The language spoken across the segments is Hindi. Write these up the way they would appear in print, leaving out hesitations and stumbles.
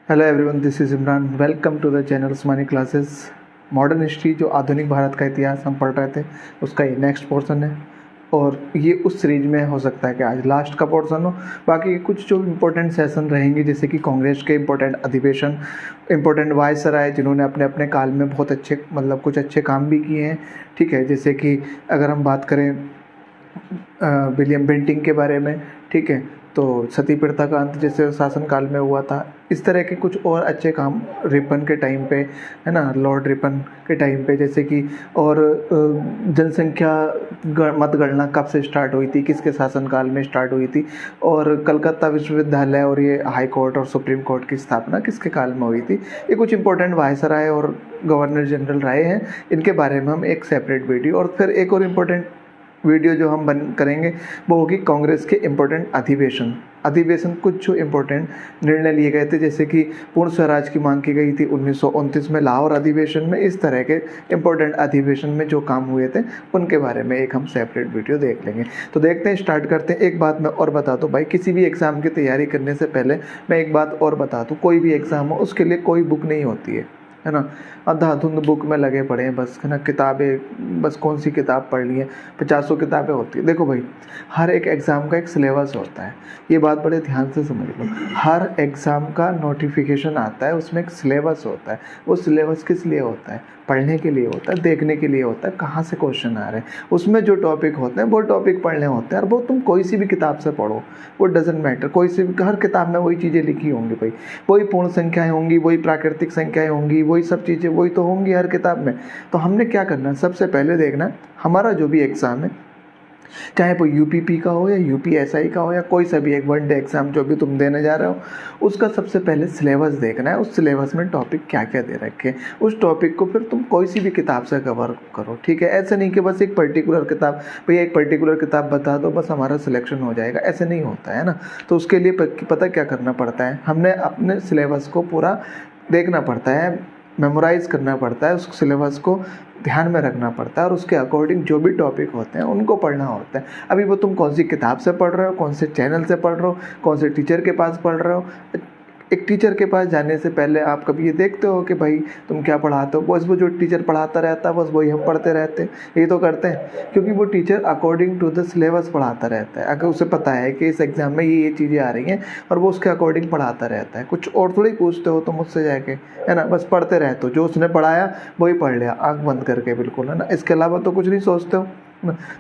Hello everyone, this is Imran. Welcome to the channel Usmani classes. Modern history जो आधुनिक भारत का इतिहास हम पढ़ रहे थे उसका ये नेक्स्ट पोर्शन है और ये उस सीरीज में हो सकता है कि आज लास्ट का पोर्शन हो। बाकी कुछ जो इम्पोर्टेंट सेशन रहेंगे जैसे कि कांग्रेस के इम्पोर्टेंट अधिवेशन, इम्पोर्टेंट वायसराय जिन्होंने अपने अपने काल में बहुत अच्छे कुछ अच्छे काम भी किए हैं। ठीक है, जैसे कि अगर हम बात करें विलियम बेंटिंक के बारे में, ठीक है, तो सती प्रथा का अंत जैसे शासनकाल में हुआ था। इस तरह के कुछ और अच्छे काम रिपन के टाइम पे, है ना, लॉर्ड रिपन के टाइम पे, जैसे कि और जनसंख्या मतगणना कब से स्टार्ट हुई थी, किसके शासनकाल में स्टार्ट हुई थी, और कलकत्ता विश्वविद्यालय और ये हाई कोर्ट और सुप्रीम कोर्ट की स्थापना किसके काल में हुई थी। ये कुछ इंपॉर्टेंट वायसराय और गवर्नर जनरल रहे हैं, इनके बारे में हम एक सेपरेट वीडियो और फिर एक और इम्पोर्टेंट वीडियो जो हम करेंगे वो होगी कांग्रेस के इम्पोर्टेंट अधिवेशन कुछ जो इम्पोर्टेंट निर्णय लिए गए थे, जैसे कि पूर्ण स्वराज की मांग की गई थी 1929 में लाहौर अधिवेशन में। इस तरह के इम्पोर्टेंट अधिवेशन में जो काम हुए थे उनके बारे में एक हम सेपरेट वीडियो देख लेंगे। तो देखते हैं, स्टार्ट करते हैं। एक बात मैं और बता दूँ भाई, किसी भी एग्ज़ाम की तैयारी करने से पहले मैं एक बात और बता दूँ, कोई भी एग्ज़ाम हो उसके लिए कोई बुक नहीं होती है ना। अंधाधुंध बुक में लगे पड़े हैं बस, है ना। किताबें बस कौन सी किताब पढ़ ली है, 50 किताबें होती है। देखो भाई, हर एक एग्ज़ाम का एक सिलेबस होता है, ये बात बड़े ध्यान से समझ लो। हर एग्ज़ाम का नोटिफिकेशन आता है, उसमें एक सिलेबस होता है। वो सिलेबस किस लिए होता है? पढ़ने के लिए होता है, देखने के लिए होता है कहाँ से क्वेश्चन आ रहे हैं। उसमें जो टॉपिक होते हैं वो टॉपिक पढ़ने होते हैं, और वो तुम कोई सी भी किताब से पढ़ो, वो डजेंट मैटर। कोई सी भी, हर किताब में वही चीज़ें लिखी होंगी भाई, वही पूर्ण संख्याएँ होंगी, वही प्राकृतिक संख्याएँ होंगी, वही सब चीज़ें वही तो होंगी हर किताब में। तो हमने क्या करना है, सबसे पहले देखना है हमारा जो भी एग्ज़ाम है, चाहे वो यूपीपी का हो या यूपीएसआई का हो या कोई सा भी एक वन डे एग्ज़ाम जो भी तुम देने जा रहे हो, उसका सबसे पहले सिलेबस देखना है। उस सिलेबस में टॉपिक क्या क्या दे रखे हैं, उस टॉपिक को फिर तुम कोई सी भी किताब से कवर करो। ठीक है, ऐसे नहीं कि बस एक पर्टिकुलर किताब, भैया एक पर्टिकुलर किताब बता दो बस हमारा सिलेक्शन हो जाएगा, ऐसे नहीं होता है ना। तो उसके लिए पता क्या करना पड़ता है, हमने अपने सिलेबस को पूरा देखना पड़ता है, मेमोराइज़ करना पड़ता है, उस सिलेबस को ध्यान में रखना पड़ता है और उसके अकॉर्डिंग जो भी टॉपिक होते हैं उनको पढ़ना होता है। अभी वो तुम कौन सी किताब से पढ़ रहे हो, कौन से चैनल से पढ़ रहे हो, कौन से टीचर के पास पढ़ रहे हो। एक टीचर के पास जाने से पहले आप कभी ये देखते हो कि भाई तुम क्या पढ़ाते हो, बस वो जो टीचर पढ़ाता रहता है बस वही हम पढ़ते रहते हैं, यही तो करते हैं, क्योंकि वो teacher according to the syllabus पढ़ाता रहता है। अगर उसे पता है कि इस एग्ज़ाम में ये चीज़ें आ रही हैं और वो उसके अकॉर्डिंग पढ़ाता रहता है। कुछ और थोड़ी पूछते हो तो मुझसे जाके, है ना, बस पढ़ते रहते हो, जो उसने पढ़ाया वही पढ़ लिया आँख बंद करके, बिल्कुल, है ना। इसके अलावा तो कुछ नहीं सोचते हो।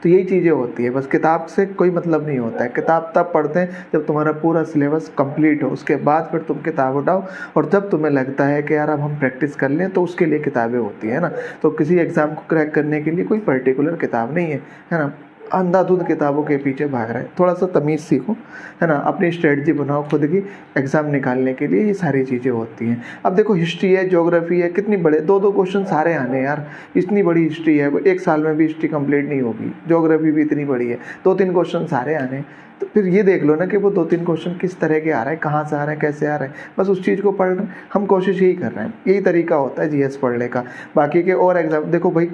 तो यही चीज़ें होती है, बस किताब से कोई मतलब नहीं होता है। किताब तब पढ़ते हैं जब तुम्हारा पूरा सिलेबस कंप्लीट हो, उसके बाद फिर तुम किताब उठाओ, और जब तुम्हें लगता है कि यार अब हम प्रैक्टिस कर लें, तो उसके लिए किताबें होती है ना। तो किसी एग्ज़ाम को क्रैक करने के लिए कोई पर्टिकुलर किताब नहीं है ना। अंधाधुंध किताबों के पीछे भाग रहे हैं, थोड़ा सा तमीज़ सीखो, है ना। अपनी स्ट्रेटजी बनाओ खुद की एग्ज़ाम निकालने के लिए, ये सारी चीज़ें होती हैं। अब देखो, हिस्ट्री है, ज्योग्राफी है, कितनी बड़े दो क्वेश्चन सारे आने यार। इतनी बड़ी हिस्ट्री है, एक साल में भी हिस्ट्री कंप्लीट नहीं होगी। ज्योग्राफी भी इतनी बड़ी है, 2-3 क्वेश्चन सारे आने। तो फिर ये देख लो ना कि वो 2-3 क्वेश्चन किस तरह के आ रहे हैं, कहाँ से आ रहे हैं, कैसे आ रहे हैं, बस उस चीज़ को पढ़ रहे हैं। हम कोशिश यही कर रहे हैं, यही तरीका होता है जीएस पढ़ने का। बाकी के और एग्ज़ाम देखो भाई,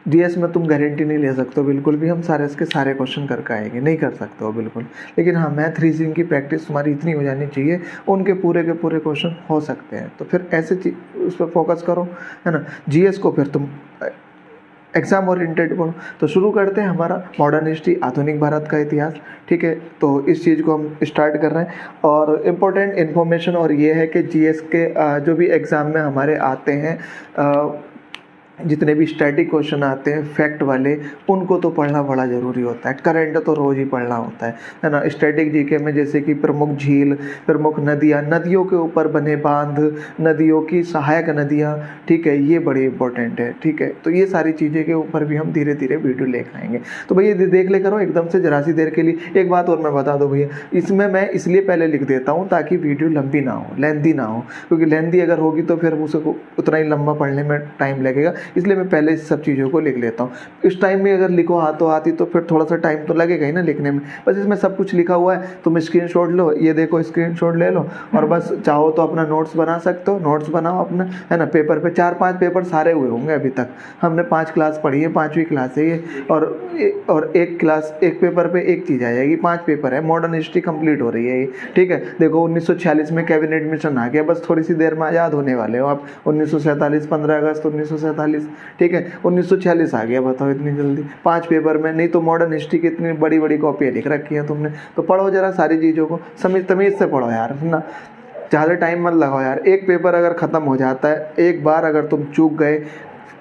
जीएस में तुम गारंटी नहीं ले सकते हो बिल्कुल भी हम सारे इसके सारे क्वेश्चन करके आएंगे, नहीं कर सकते हो बिल्कुल। लेकिन हाँ, मैथ रीजनिंग की प्रैक्टिस तुम्हारी इतनी हो जानी चाहिए, उनके पूरे के पूरे क्वेश्चन हो सकते हैं। तो फिर ऐसे उस पर फोकस करो, है ना। जीएस को फिर तुम एग्ज़ाम ओरिएंटेड पढ़ो। तो शुरू करते हैं हमारा मॉडर्न हिस्ट्री, आधुनिक भारत का इतिहास। ठीक है, तो इस चीज़ को हम स्टार्ट कर रहे हैं। और इम्पोर्टेंट इन्फॉर्मेशन और ये है कि जीएस के जो भी एग्ज़ाम में हमारे आते हैं, जितने भी स्टैटिक क्वेश्चन आते हैं फैक्ट वाले, उनको तो पढ़ना बड़ा ज़रूरी होता है। करंट तो रोज़ ही पढ़ना होता है ना। स्टैटिक जीके में जैसे कि प्रमुख झील, प्रमुख नदियाँ, नदियों के ऊपर बने बांध, नदियों की सहायक नदियाँ, ठीक है, ये बड़ी इंपॉर्टेंट है। ठीक है, तो ये सारी चीज़ें के ऊपर भी हम धीरे धीरे वीडियो लेकर आएंगे। तो भैया देख ले करो एकदम से जरा सी देर के लिए। एक बात और मैं बता दूँ भैया, इसमें मैं इसलिए पहले लिख देता हूँ ताकि वीडियो लंबी ना हो, लेंदी ना हो, क्योंकि लेंदी अगर होगी तो फिर उसको उतना ही लंबा पढ़ने में टाइम लगेगा। इसलिए मैं पहले इस सब चीज़ों को लिख लेता हूँ। इस टाइम में अगर लिखो हाथों हाथ ही तो फिर थोड़ा सा टाइम तो लगेगा ही ना लिखने में। बस इसमें सब कुछ लिखा हुआ है, तुम स्क्रीनशॉट लो, ये देखो स्क्रीनशॉट ले लो और बस चाहो तो अपना नोट्स बना सकते हो, नोट्स बनाओ अपना, है ना। पेपर पे 4-5 पेपर सारे हुए होंगे अभी तक, हमने 5 क्लास पढ़ी है, 5वीं क्लास है ये, और एक क्लास एक पेपर पे एक चीज़ आ जाएगी, 5 पेपर है, मॉडर्न हिस्ट्री कंप्लीट हो रही है ये, ठीक है। देखो 1946 में कैबिनेट मिशन आ गया, बस थोड़ी सी देर में आज़ाद होने वाले हो आप। 1947 15 अगस्त 1947, ठीक है, 1946 आ गया, बताओ इतनी जल्दी 5 पेपर में। नहीं तो मॉडर्न हिस्ट्री की इतनी बड़ी बड़ी कॉपियाँ लिख रखी हैं तुमने, तो पढ़ो जरा सारी चीज़ों को, समझ तमीज़ से पढ़ो यार, है ना। ज़्यादा टाइम मत लगाओ यार, एक पेपर अगर ख़त्म हो जाता है, एक बार अगर तुम चूक गए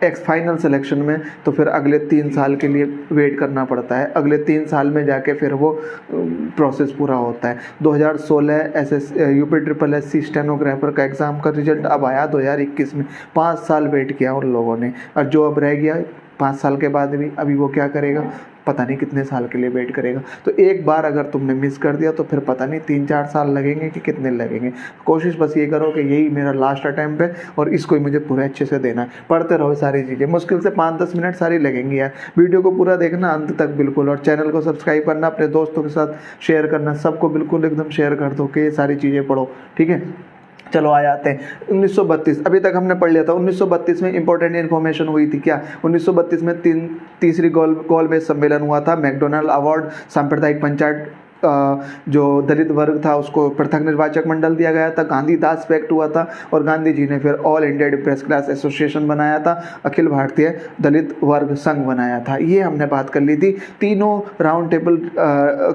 फाइनल सिलेक्शन में तो फिर अगले 3 साल के लिए वेट करना पड़ता है, अगले 3 साल में जाके फिर वो प्रोसेस पूरा होता है। 2016 यूपी ट्रिपल एससी स्टेनोग्राफर का एग्ज़ाम का रिजल्ट अब आया 2021 में, 5 साल वेट किया उन लोगों ने, और जो अब रह गया 5 साल के बाद भी अभी वो क्या करेगा, पता नहीं कितने साल के लिए वेट करेगा। तो एक बार अगर तुमने मिस कर दिया तो फिर पता नहीं 3-4 साल लगेंगे कि कितने लगेंगे। कोशिश बस ये करो कि यही मेरा लास्ट अटैम्प्ट है और इसको ही मुझे पूरे अच्छे से देना है। पढ़ते रहो सारी चीज़ें, मुश्किल से 5-10 मिनट सारी लगेंगी यार। वीडियो को पूरा देखना अंत तक बिल्कुल, और चैनल को सब्सक्राइब करना, अपने दोस्तों के साथ शेयर करना, सबको बिल्कुल एकदम शेयर कर दो कि ये सारी चीज़ें पढ़ो, ठीक है। चलो आ जाते हैं 1932, अभी तक हमने पढ़ लिया था। 1932 में इंपॉर्टेंट इन्फॉर्मेशन हुई थी क्या, 1932 में तीसरी गोलमेज सम्मेलन हुआ था, मैकडोनल्ड अवार्ड, सांप्रदायिक पंचायत जो दलित वर्ग था उसको पृथक निर्वाचक मंडल दिया गया था, गांधी दास पैक्ट हुआ था, और गांधी जी ने फिर all India depressed class association बनाया था, अखिल भारतीय दलित वर्ग संघ बनाया था। ये हमने बात कर ली थी। तीनों राउंड टेबल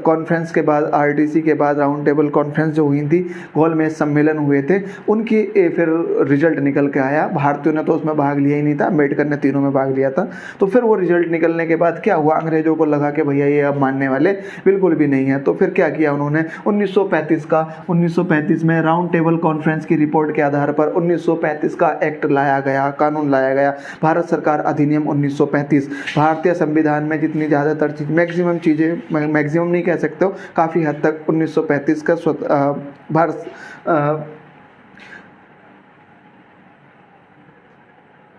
कॉन्फ्रेंस के बाद, आरटीसी के बाद राउंड टेबल कॉन्फ्रेंस जो हुई थी, गोलमेज सम्मेलन हुए थे, उनकी फिर रिजल्ट निकल के आया। भारतीयों ने तो उसमें भाग लिया ही नहीं था, अम्बेडकर ने तीनों में भाग लिया था। तो फिर वो रिजल्ट निकलने के बाद क्या हुआ, अंग्रेजों को लगा कि भैया ये अब मानने वाले बिल्कुल भी नहीं है। तो फिर क्या किया उन्होंने, 1935 में राउंड टेबल कॉन्फ्रेंस की रिपोर्ट के आधार पर 1935 का एक्ट लाया गया, कानून लाया गया, भारत सरकार अधिनियम 1935। भारतीय संविधान में जितनी ज़्यादातर चीज़, मैक्सिमम चीज़ें, मैक्सिमम नहीं कह सकते हो, काफ़ी हद तक 1935 का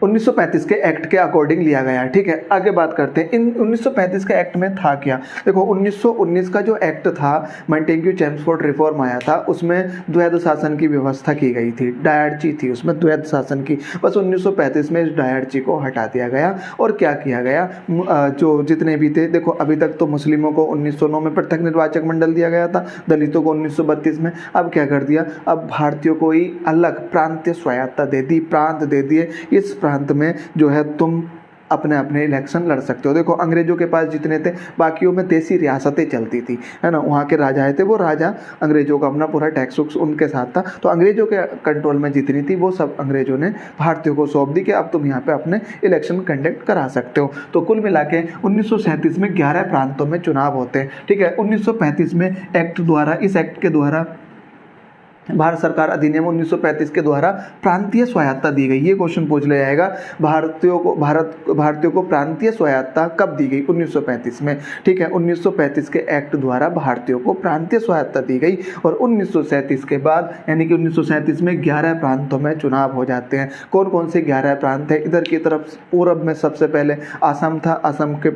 1935 के एक्ट के अकॉर्डिंग लिया गया है, ठीक है। आगे बात करते हैं इन 1935 के एक्ट में था क्या। देखो 1919 का जो एक्ट था, मॉन्टेग्यू चेम्सफोर्ड रिफॉर्म आया था, उसमें द्वैध शासन की व्यवस्था की गई थी, डायरची थी उसमें द्वैध शासन की। बस 1935 में इस डायरची को हटा दिया गया और क्या किया गया, जो जितने भी थे, देखो अभी तक तो मुस्लिमों को 1909 में पृथक निर्वाचक मंडल दिया गया था, दलितों को 1932 में, अब क्या कर दिया, अब भारतीयों को ही अलग प्रांतीय स्वायत्ता दे दी, प्रांत दे दिए। इस प्रांत में जो है तुम अपने अपने इलेक्शन लड़ सकते हो। देखो अंग्रेजों के पास जितने थे, बाकियों में देसी रियासतें चलती थी, है ना, वहाँ के राजा थे, वो राजा अंग्रेजों का अपना पूरा टैक्स वैक्स उनके साथ था, तो अंग्रेजों के कंट्रोल में जितनी थी वो सब अंग्रेजों ने भारतीयों को सौंप दी कि अब तुम यहाँ पे अपने इलेक्शन कंडक्ट करा सकते हो। तो कुल मिला के 1937 में 11 प्रांतों में चुनाव होते हैं, ठीक है। 1935 में एक्ट द्वारा, इस एक्ट के द्वारा भारत सरकार अधिनियम 1935 के द्वारा प्रांतीय स्वायत्ता दी गई। ये क्वेश्चन पूछ लिया जाएगा, भारतीयों को प्रांतीय स्वायत्ता कब दी गई, 1935 में, ठीक है। 1935 के एक्ट द्वारा भारतीयों को प्रांतीय स्वायत्ता दी गई, और 1937 के बाद, यानी कि 1937 में 11 प्रांतों में चुनाव हो जाते हैं। कौन कौन से 11 प्रांत हैं, इधर की तरफ पूरब में सबसे पहले असम था, असम के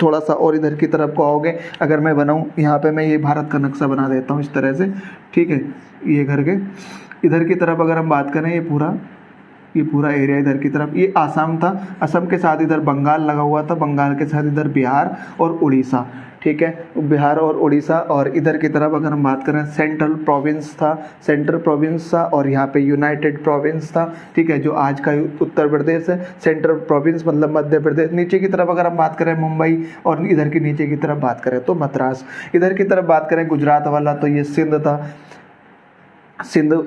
थोड़ा सा और इधर की तरफ को आओगे, अगर मैं बनाऊं यहाँ पे, मैं ये भारत का नक्शा बना देता हूँ इस तरह से, ठीक है। ये घर के इधर की तरफ अगर हम बात करें, ये पूरा एरिया इधर की तरफ, ये आसाम था, असम के साथ इधर बंगाल लगा हुआ था, बंगाल के साथ इधर बिहार और उड़ीसा, ठीक है, बिहार और उड़ीसा। और इधर की तरफ अगर हम बात करें, सेंट्रल प्रोविंस था, और यहाँ पे यूनाइटेड प्रोविंस था, ठीक है, जो आज का उत्तर प्रदेश है। सेंट्रल प्रोविंस मतलब मध्य प्रदेश। नीचे की तरफ अगर हम बात करें मुंबई, और इधर की नीचे की तरफ बात करें तो मद्रास। इधर की तरफ बात करें गुजरात वाला तो ये सिंध था,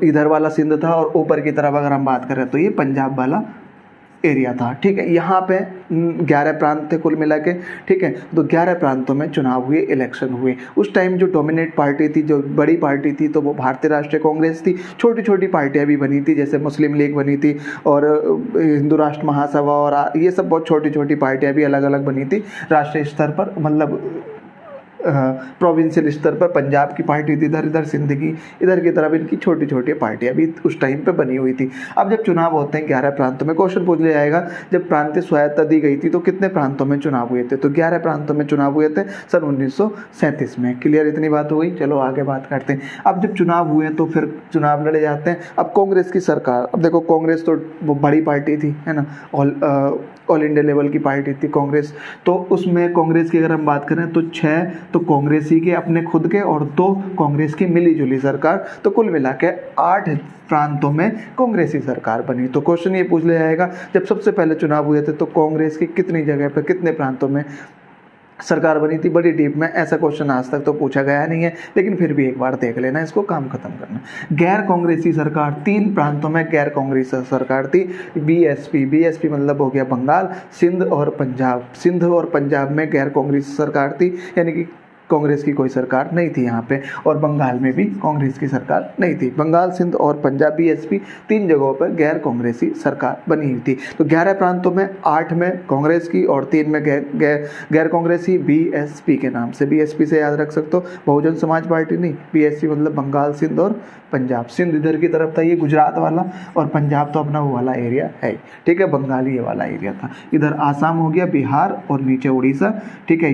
इधर वाला सिंध था, और ऊपर की तरफ अगर हम बात करें तो ये पंजाब वाला एरिया था, ठीक है। यहाँ पे 11 प्रांत थे कुल मिला के, ठीक है। तो 11 प्रांतों में चुनाव हुए, इलेक्शन हुए। उस टाइम जो डोमिनेट पार्टी थी, जो बड़ी पार्टी थी, तो वो भारतीय राष्ट्रीय कांग्रेस थी। छोटी छोटी पार्टियां भी बनी थी, जैसे मुस्लिम लीग बनी थी, और हिंदू राष्ट्र महासभा, और ये सब बहुत छोटी छोटी पार्टियां भी अलग अलग बनी थी राष्ट्रीय स्तर पर, मतलब प्रोविंशियल स्तर पर पंजाब की पार्टी थी, इधर सिंध की, इधर की तरफ इनकी छोटी छोटी पार्टियाँ भी उस टाइम पे बनी हुई थी। अब जब चुनाव होते हैं 11 प्रांतों में, क्वेश्चन पूछ लिया जाएगा जब प्रांतीय स्वायत्तता दी गई थी तो कितने प्रांतों में चुनाव हुए थे, तो 11 प्रांतों में चुनाव हुए थे सन 1937 में। क्लियर, इतनी बात हो गई। चलो आगे बात करते हैं। अब जब चुनाव हुए तो फिर चुनाव लड़े जाते हैं। अब कांग्रेस की सरकार, अब देखो कांग्रेस तो वो बड़ी पार्टी थी, है ना, ऑल इंडिया लेवल की पार्टी थी कांग्रेस। तो उसमें कांग्रेस की अगर हम बात करें तो 6 तो कांग्रेस ही के अपने खुद के और 2 कांग्रेस की मिली जुली सरकार, तो कुल मिला के 8 प्रांतों में कांग्रेसी सरकार बनी। तो क्वेश्चन ये पूछ लिया जाएगा जब सबसे पहले चुनाव हुए थे तो कांग्रेस की कितनी जगह पर कितने प्रांतों में सरकार बनी थी। बड़ी डीप में ऐसा क्वेश्चन आज तक तो पूछा गया नहीं है, लेकिन फिर भी एक बार देख लेना, इसको काम खत्म करना। गैर कांग्रेसी सरकार, 3 प्रांतों में गैर कांग्रेसी सरकार थी। बीएसपी मतलब हो गया बंगाल, सिंध और पंजाब। सिंध और पंजाब में गैर कांग्रेसी सरकार थी, यानी कि कांग्रेस की कोई सरकार नहीं थी यहाँ पे, और बंगाल में भी कांग्रेस की सरकार नहीं थी। बंगाल, सिंध और पंजाब, बीएसपी 3 जगहों पर गैर कांग्रेसी सरकार बनी हुई थी। तो 11 प्रांतों में 8 में कांग्रेस की और 3 में गैर कांग्रेसी, बीएसपी के नाम से। बीएसपी से याद रख सकते हो, बहुजन समाज पार्टी नहीं, बीएसपी मतलब बंगाल, सिंध और पंजाब। सिंध इधर की तरफ था, ये गुजरात वाला, और पंजाब तो अपना वो वाला एरिया है, ठीक है, बंगाली ये वाला एरिया था। इधर आसाम हो गया, बिहार और नीचे उड़ीसा, ठीक है,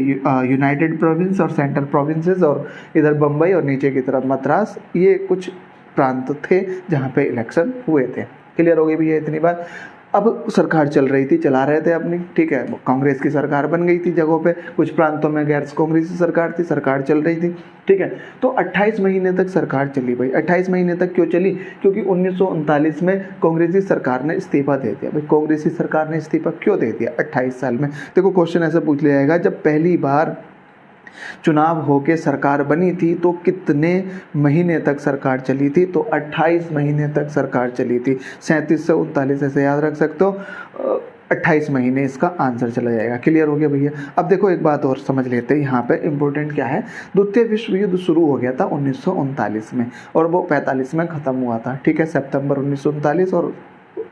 यूनाइटेड प्रोविंस और सेंट्रल प्रोविंसेस, और इधर बम्बई और नीचे की तरफ मद्रास। ये कुछ प्रांत थे जहाँ पे इलेक्शन हुए थे। क्लियर हो गई भैया इतनी बात। अब सरकार चल रही थी, चला रहे थे अपनी, ठीक है, कांग्रेस की सरकार बन गई थी जगहों पे, कुछ प्रांतों में गैर कांग्रेसी सरकार थी, सरकार चल रही थी, ठीक है। तो 28 महीने तक सरकार चली भाई। 28 महीने तक क्यों चली? क्योंकि 1939 में कांग्रेसी सरकार ने इस्तीफा दे दिया। भाई कांग्रेसी सरकार ने इस्तीफा क्यों दे दिया 28 साल में? देखो क्वेश्चन ऐसा पूछ लिया जाएगा, जब पहली बार चुनाव होके सरकार बनी थी तो कितने महीने तक सरकार चली थी? तो 28 महीने तक सरकार चली थी। 37 से 39 ऐसे याद रख सकते हो, 28 महीने इसका आंसर चला जाएगा। क्लियर हो गया भैया। अब देखो एक बात और समझ लेते हैं, यहाँ पे इंपॉर्टेंट क्या है। द्वितीय विश्व युद्ध शुरू हो गया था 1939 में और वो 45 में ख़त्म हुआ था, ठीक है, सितंबर 1939 और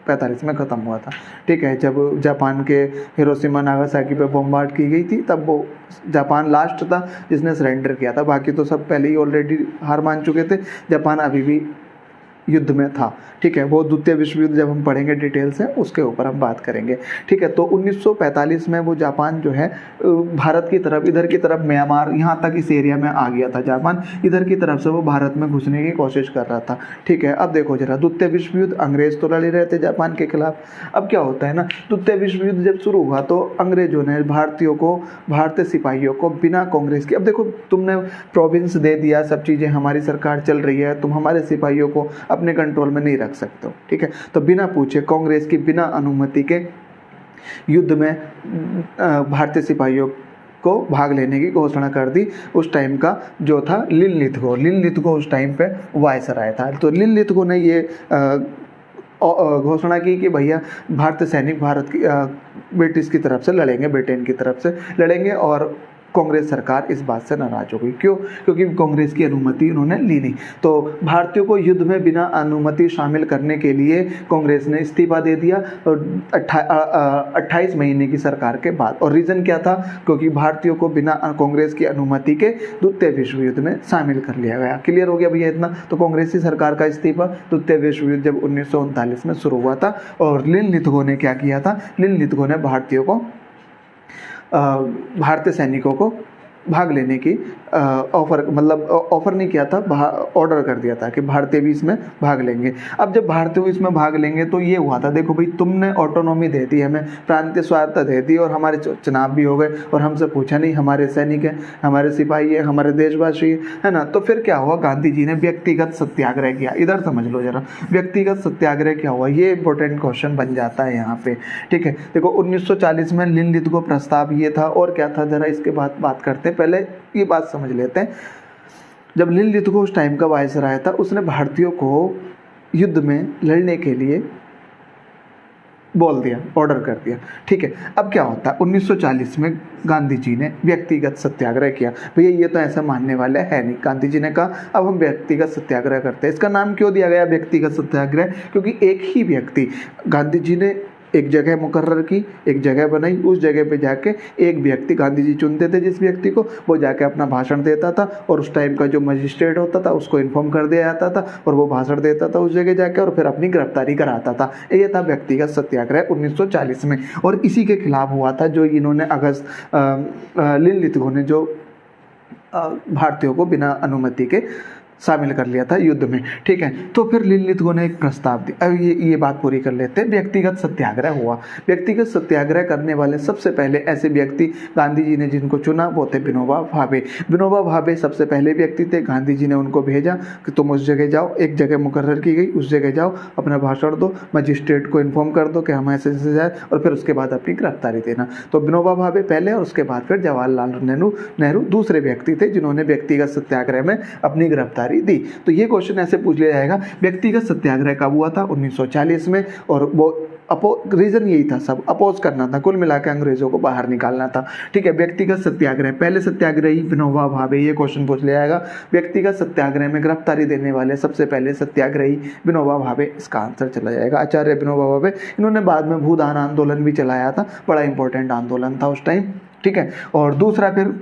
45 में ख़त्म हुआ था, ठीक है। जब जापान के हिरोशिमा नागासाकी पे बॉम्बार्ड की गई थी तब वो जापान लास्ट था जिसने सरेंडर किया था, बाकी तो सब पहले ही ऑलरेडी हार मान चुके थे। जापान अभी भी युद्ध में था, ठीक है। वो द्वितीय विश्व युद्ध जब हम पढ़ेंगे डिटेल से उसके ऊपर हम बात करेंगे, ठीक है। तो 1945 में वो जापान जो है भारत की तरफ, इधर की तरफ म्यांमार यहाँ तक इस एरिया में आ गया था जापान, इधर की तरफ से वो भारत में घुसने की कोशिश कर रहा था, ठीक है। अब देखो जरा, द्वितीय विश्व युद्ध अंग्रेज तो लड़ ही रहे थे जापान के खिलाफ। अब क्या होता है ना, द्वितीय विश्व युद्ध जब शुरू हुआ तो अंग्रेजों ने भारतीयों को, भारतीय सिपाहियों को बिना कांग्रेस के, अब देखो तुमने प्रोविंस दे दिया, सब चीज़ें हमारी सरकार चल रही है, तुम हमारे सिपाहियों को अपने कंट्रोल में नहीं रख सकते हो, ठीक है। तो बिना पूछे कांग्रेस की बिना अनुमति के युद्ध में भारतीय सिपाहियों को भाग लेने की घोषणा कर दी। उस टाइम का जो था लिन लिथगो उस टाइम पे वायसराय था। तो लिन लिथगो ने ये घोषणा की कि भैया भारतीय सैनिक भारत की ब्रिटिश की तरफ से लड़ेंगे, ब्रिटेन की तरफ से लड़ेंगे, और कांग्रेस सरकार इस बात से नाराज हो गई। क्यों? क्योंकि कांग्रेस की अनुमति उन्होंने ली नहीं। तो भारतीयों को युद्ध में बिना अनुमति शामिल करने के लिए कांग्रेस ने इस्तीफा दे दिया और 28 महीने की सरकार के बाद। और रीज़न क्या था? क्योंकि भारतीयों को बिना कांग्रेस की अनुमति के द्वितीय विश्व युद्ध में शामिल कर लिया गया। क्लियर हो गया भैया इतना? तो कांग्रेसी सरकार का इस्तीफा द्वितीय विश्व युद्ध जब 1939 में शुरू हुआ था। और लिन लिथगो ने क्या किया था? लिन लिथगो ने भारतीयों को, भारतीय सैनिकों को भाग लेने की ऑफर नहीं किया था, ऑर्डर कर दिया था कि भारतीय भी इसमें भाग लेंगे। अब जब भारतीय भी इसमें भाग लेंगे तो ये हुआ था, देखो भाई तुमने ऑटोनॉमी दे दी, हमें प्रांतीय स्वायत्तता दे दी और हमारे चुनाव भी हो गए और हमसे पूछा नहीं, हमारे सैनिक हैं, हमारे सिपाही हैं, हमारे देशवासी है ना। तो फिर क्या हुआ? गांधी जी ने व्यक्तिगत सत्याग्रह किया। इधर समझ लो जरा, व्यक्तिगत सत्याग्रह क्या हुआ, ये इंपॉर्टेंट क्वेश्चन बन जाता है यहाँ पे, ठीक है। देखो 1940 में लिन लिथगो प्रस्ताव ये था, और क्या था जरा इसके बाद बात करते हैं। पहले ये बात समझ लेते हैं, जब लिन लिथगो उस टाइम का वायसराय था, उसने भारतीयों को युद्ध में लड़ने के लिए बोल दिया, ऑर्डर कर दिया, ठीक है। अब क्या होता है, 1940 में गांधी जी ने व्यक्तिगत सत्याग्रह किया। भैया ये तो ऐसा मानने वाले है नहीं, गांधी जी ने कहा अब हम व्यक्तिगत सत्याग्रह करते हैं। इसका नाम क्यों दिया गया व्यक्तिगत सत्याग्रह? क्योंकि एक ही व्यक्ति, गांधी जी ने एक जगह मुकर्रर की, एक जगह बनाई, उस जगह पे जाके एक व्यक्ति, गांधी जी चुनते थे जिस व्यक्ति को, वो जाके अपना भाषण देता था और उस टाइम का जो मजिस्ट्रेट होता था उसको इन्फॉर्म कर दिया जाता था और वो भाषण देता था उस जगह जाके और फिर अपनी गिरफ्तारी कराता था। ये था व्यक्तिगत सत्याग्रह 1940 में। और इसी के खिलाफ हुआ था जो इन्होंने लिनलिथगो ने जो भारतीयों को बिना अनुमति के शामिल कर लिया था युद्ध में, ठीक है। तो फिर लिनलिथगो ने एक प्रस्ताव दिया। अब ये बात पूरी कर लेते हैं। व्यक्तिगत सत्याग्रह हुआ। व्यक्तिगत सत्याग्रह करने वाले सबसे पहले ऐसे व्यक्ति गांधी जी ने जिनको चुना वो थे विनोबा भावे। विनोबा भावे सबसे पहले व्यक्ति थे। गांधी जी ने उनको भेजा कि तुम उस जगह जाओ, एक जगह मुकर्रर की गई, उस जगह जाओ, अपना भाषण दो, मजिस्ट्रेट को इन्फॉर्म कर दो कि हम ऐसे जाए और फिर उसके बाद अपनी गिरफ्तारी देना। तो विनोबा भावे पहले और उसके बाद फिर जवाहरलाल नेहरू दूसरे व्यक्ति थे जिन्होंने व्यक्तिगत सत्याग्रह में अपनी गिरफ्तारी दी। तो ये क्वेश्चन ऐसे पूछ लिया जाएगा, व्यक्तिगत सत्याग्रह कब हुआ था? 1940 में। और वो रीजन यही था, सब अपोज करना था, कुल मिलाकर अंग्रेजों को बाहर निकालना था, ठीक है। व्यक्तिगत सत्याग्रह, पहले सत्याग्रही विनोबा भावे, ये क्वेश्चन पूछ लिया जाएगा। व्यक्तिगत सत्याग्रह में गिरफ्तारी देने वाले सबसे पहले सत्याग्रही विनोबा भावे, इसका आंसर चला जाएगा आचार्य विनोबा भावे। इन्होंने बाद में भूदान आंदोलन भी चलाया था, बड़ा इंपॉर्टेंट आंदोलन था उस टाइम, ठीक है। और दूसरा फिर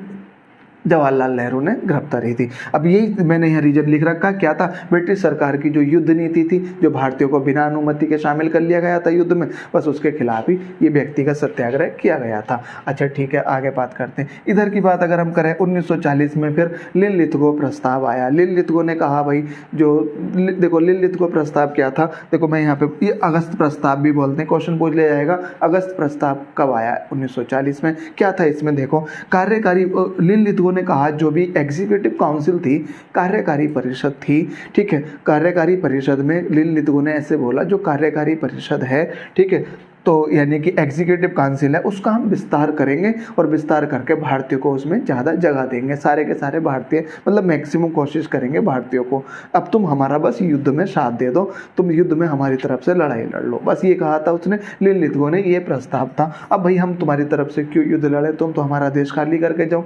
जवाहरलाल नेहरू ने गिरफ्तारी थी। अब यही मैंने यहाँ रीजन लिख रखा, क्या था? ब्रिटिश सरकार की जो युद्ध नीति थी, जो भारतीयों को बिना अनुमति के शामिल कर लिया गया था युद्ध में, बस उसके खिलाफ ही ये व्यक्तिगत सत्याग्रह किया गया था। अच्छा ठीक है, आगे बात करते हैं। इधर की बात अगर हम करें, 1940 में फिर लिनलिथगो प्रस्ताव आया। लिनलिथगो ने कहा भाई, जो देखो लिनलिथगो प्रस्ताव क्या था, देखो मैं यहाँ पे, ये अगस्त प्रस्ताव भी बोलते हैं, क्वेश्चन पूछ लिया जाएगा अगस्त प्रस्ताव कब आया? 1940 में। क्या था इसमें? देखो कार्यकारी, लिनलिथगो ने कहा जो भी एग्जीक्यूटिव काउंसिल थी, कार्यकारी परिषद थी, ठीक है, कार्यकारी परिषद में लिनलिथगो ने ऐसे बोला, जो कार्यकारी परिषद है, ठीक है, तो यानी कि एग्जीक्यूटिव काउंसिल है, उसका हम विस्तार करेंगे और विस्तार करके भारतीयों को उसमें ज़्यादा जगह देंगे। सारे के सारे भारतीय, मतलब मैक्सिमम कोशिश करेंगे भारतीयों को, अब तुम हमारा बस युद्ध में साथ दे दो, तुम युद्ध में हमारी तरफ से लड़ाई लड़ लो, बस ये कहा था उसने, लिनलिथगो ने, ये प्रस्ताव था। अब भाई हम तुम्हारी तरफ से क्यों युद्ध लड़े? तुम तो हमारा देश खाली करके जाओ,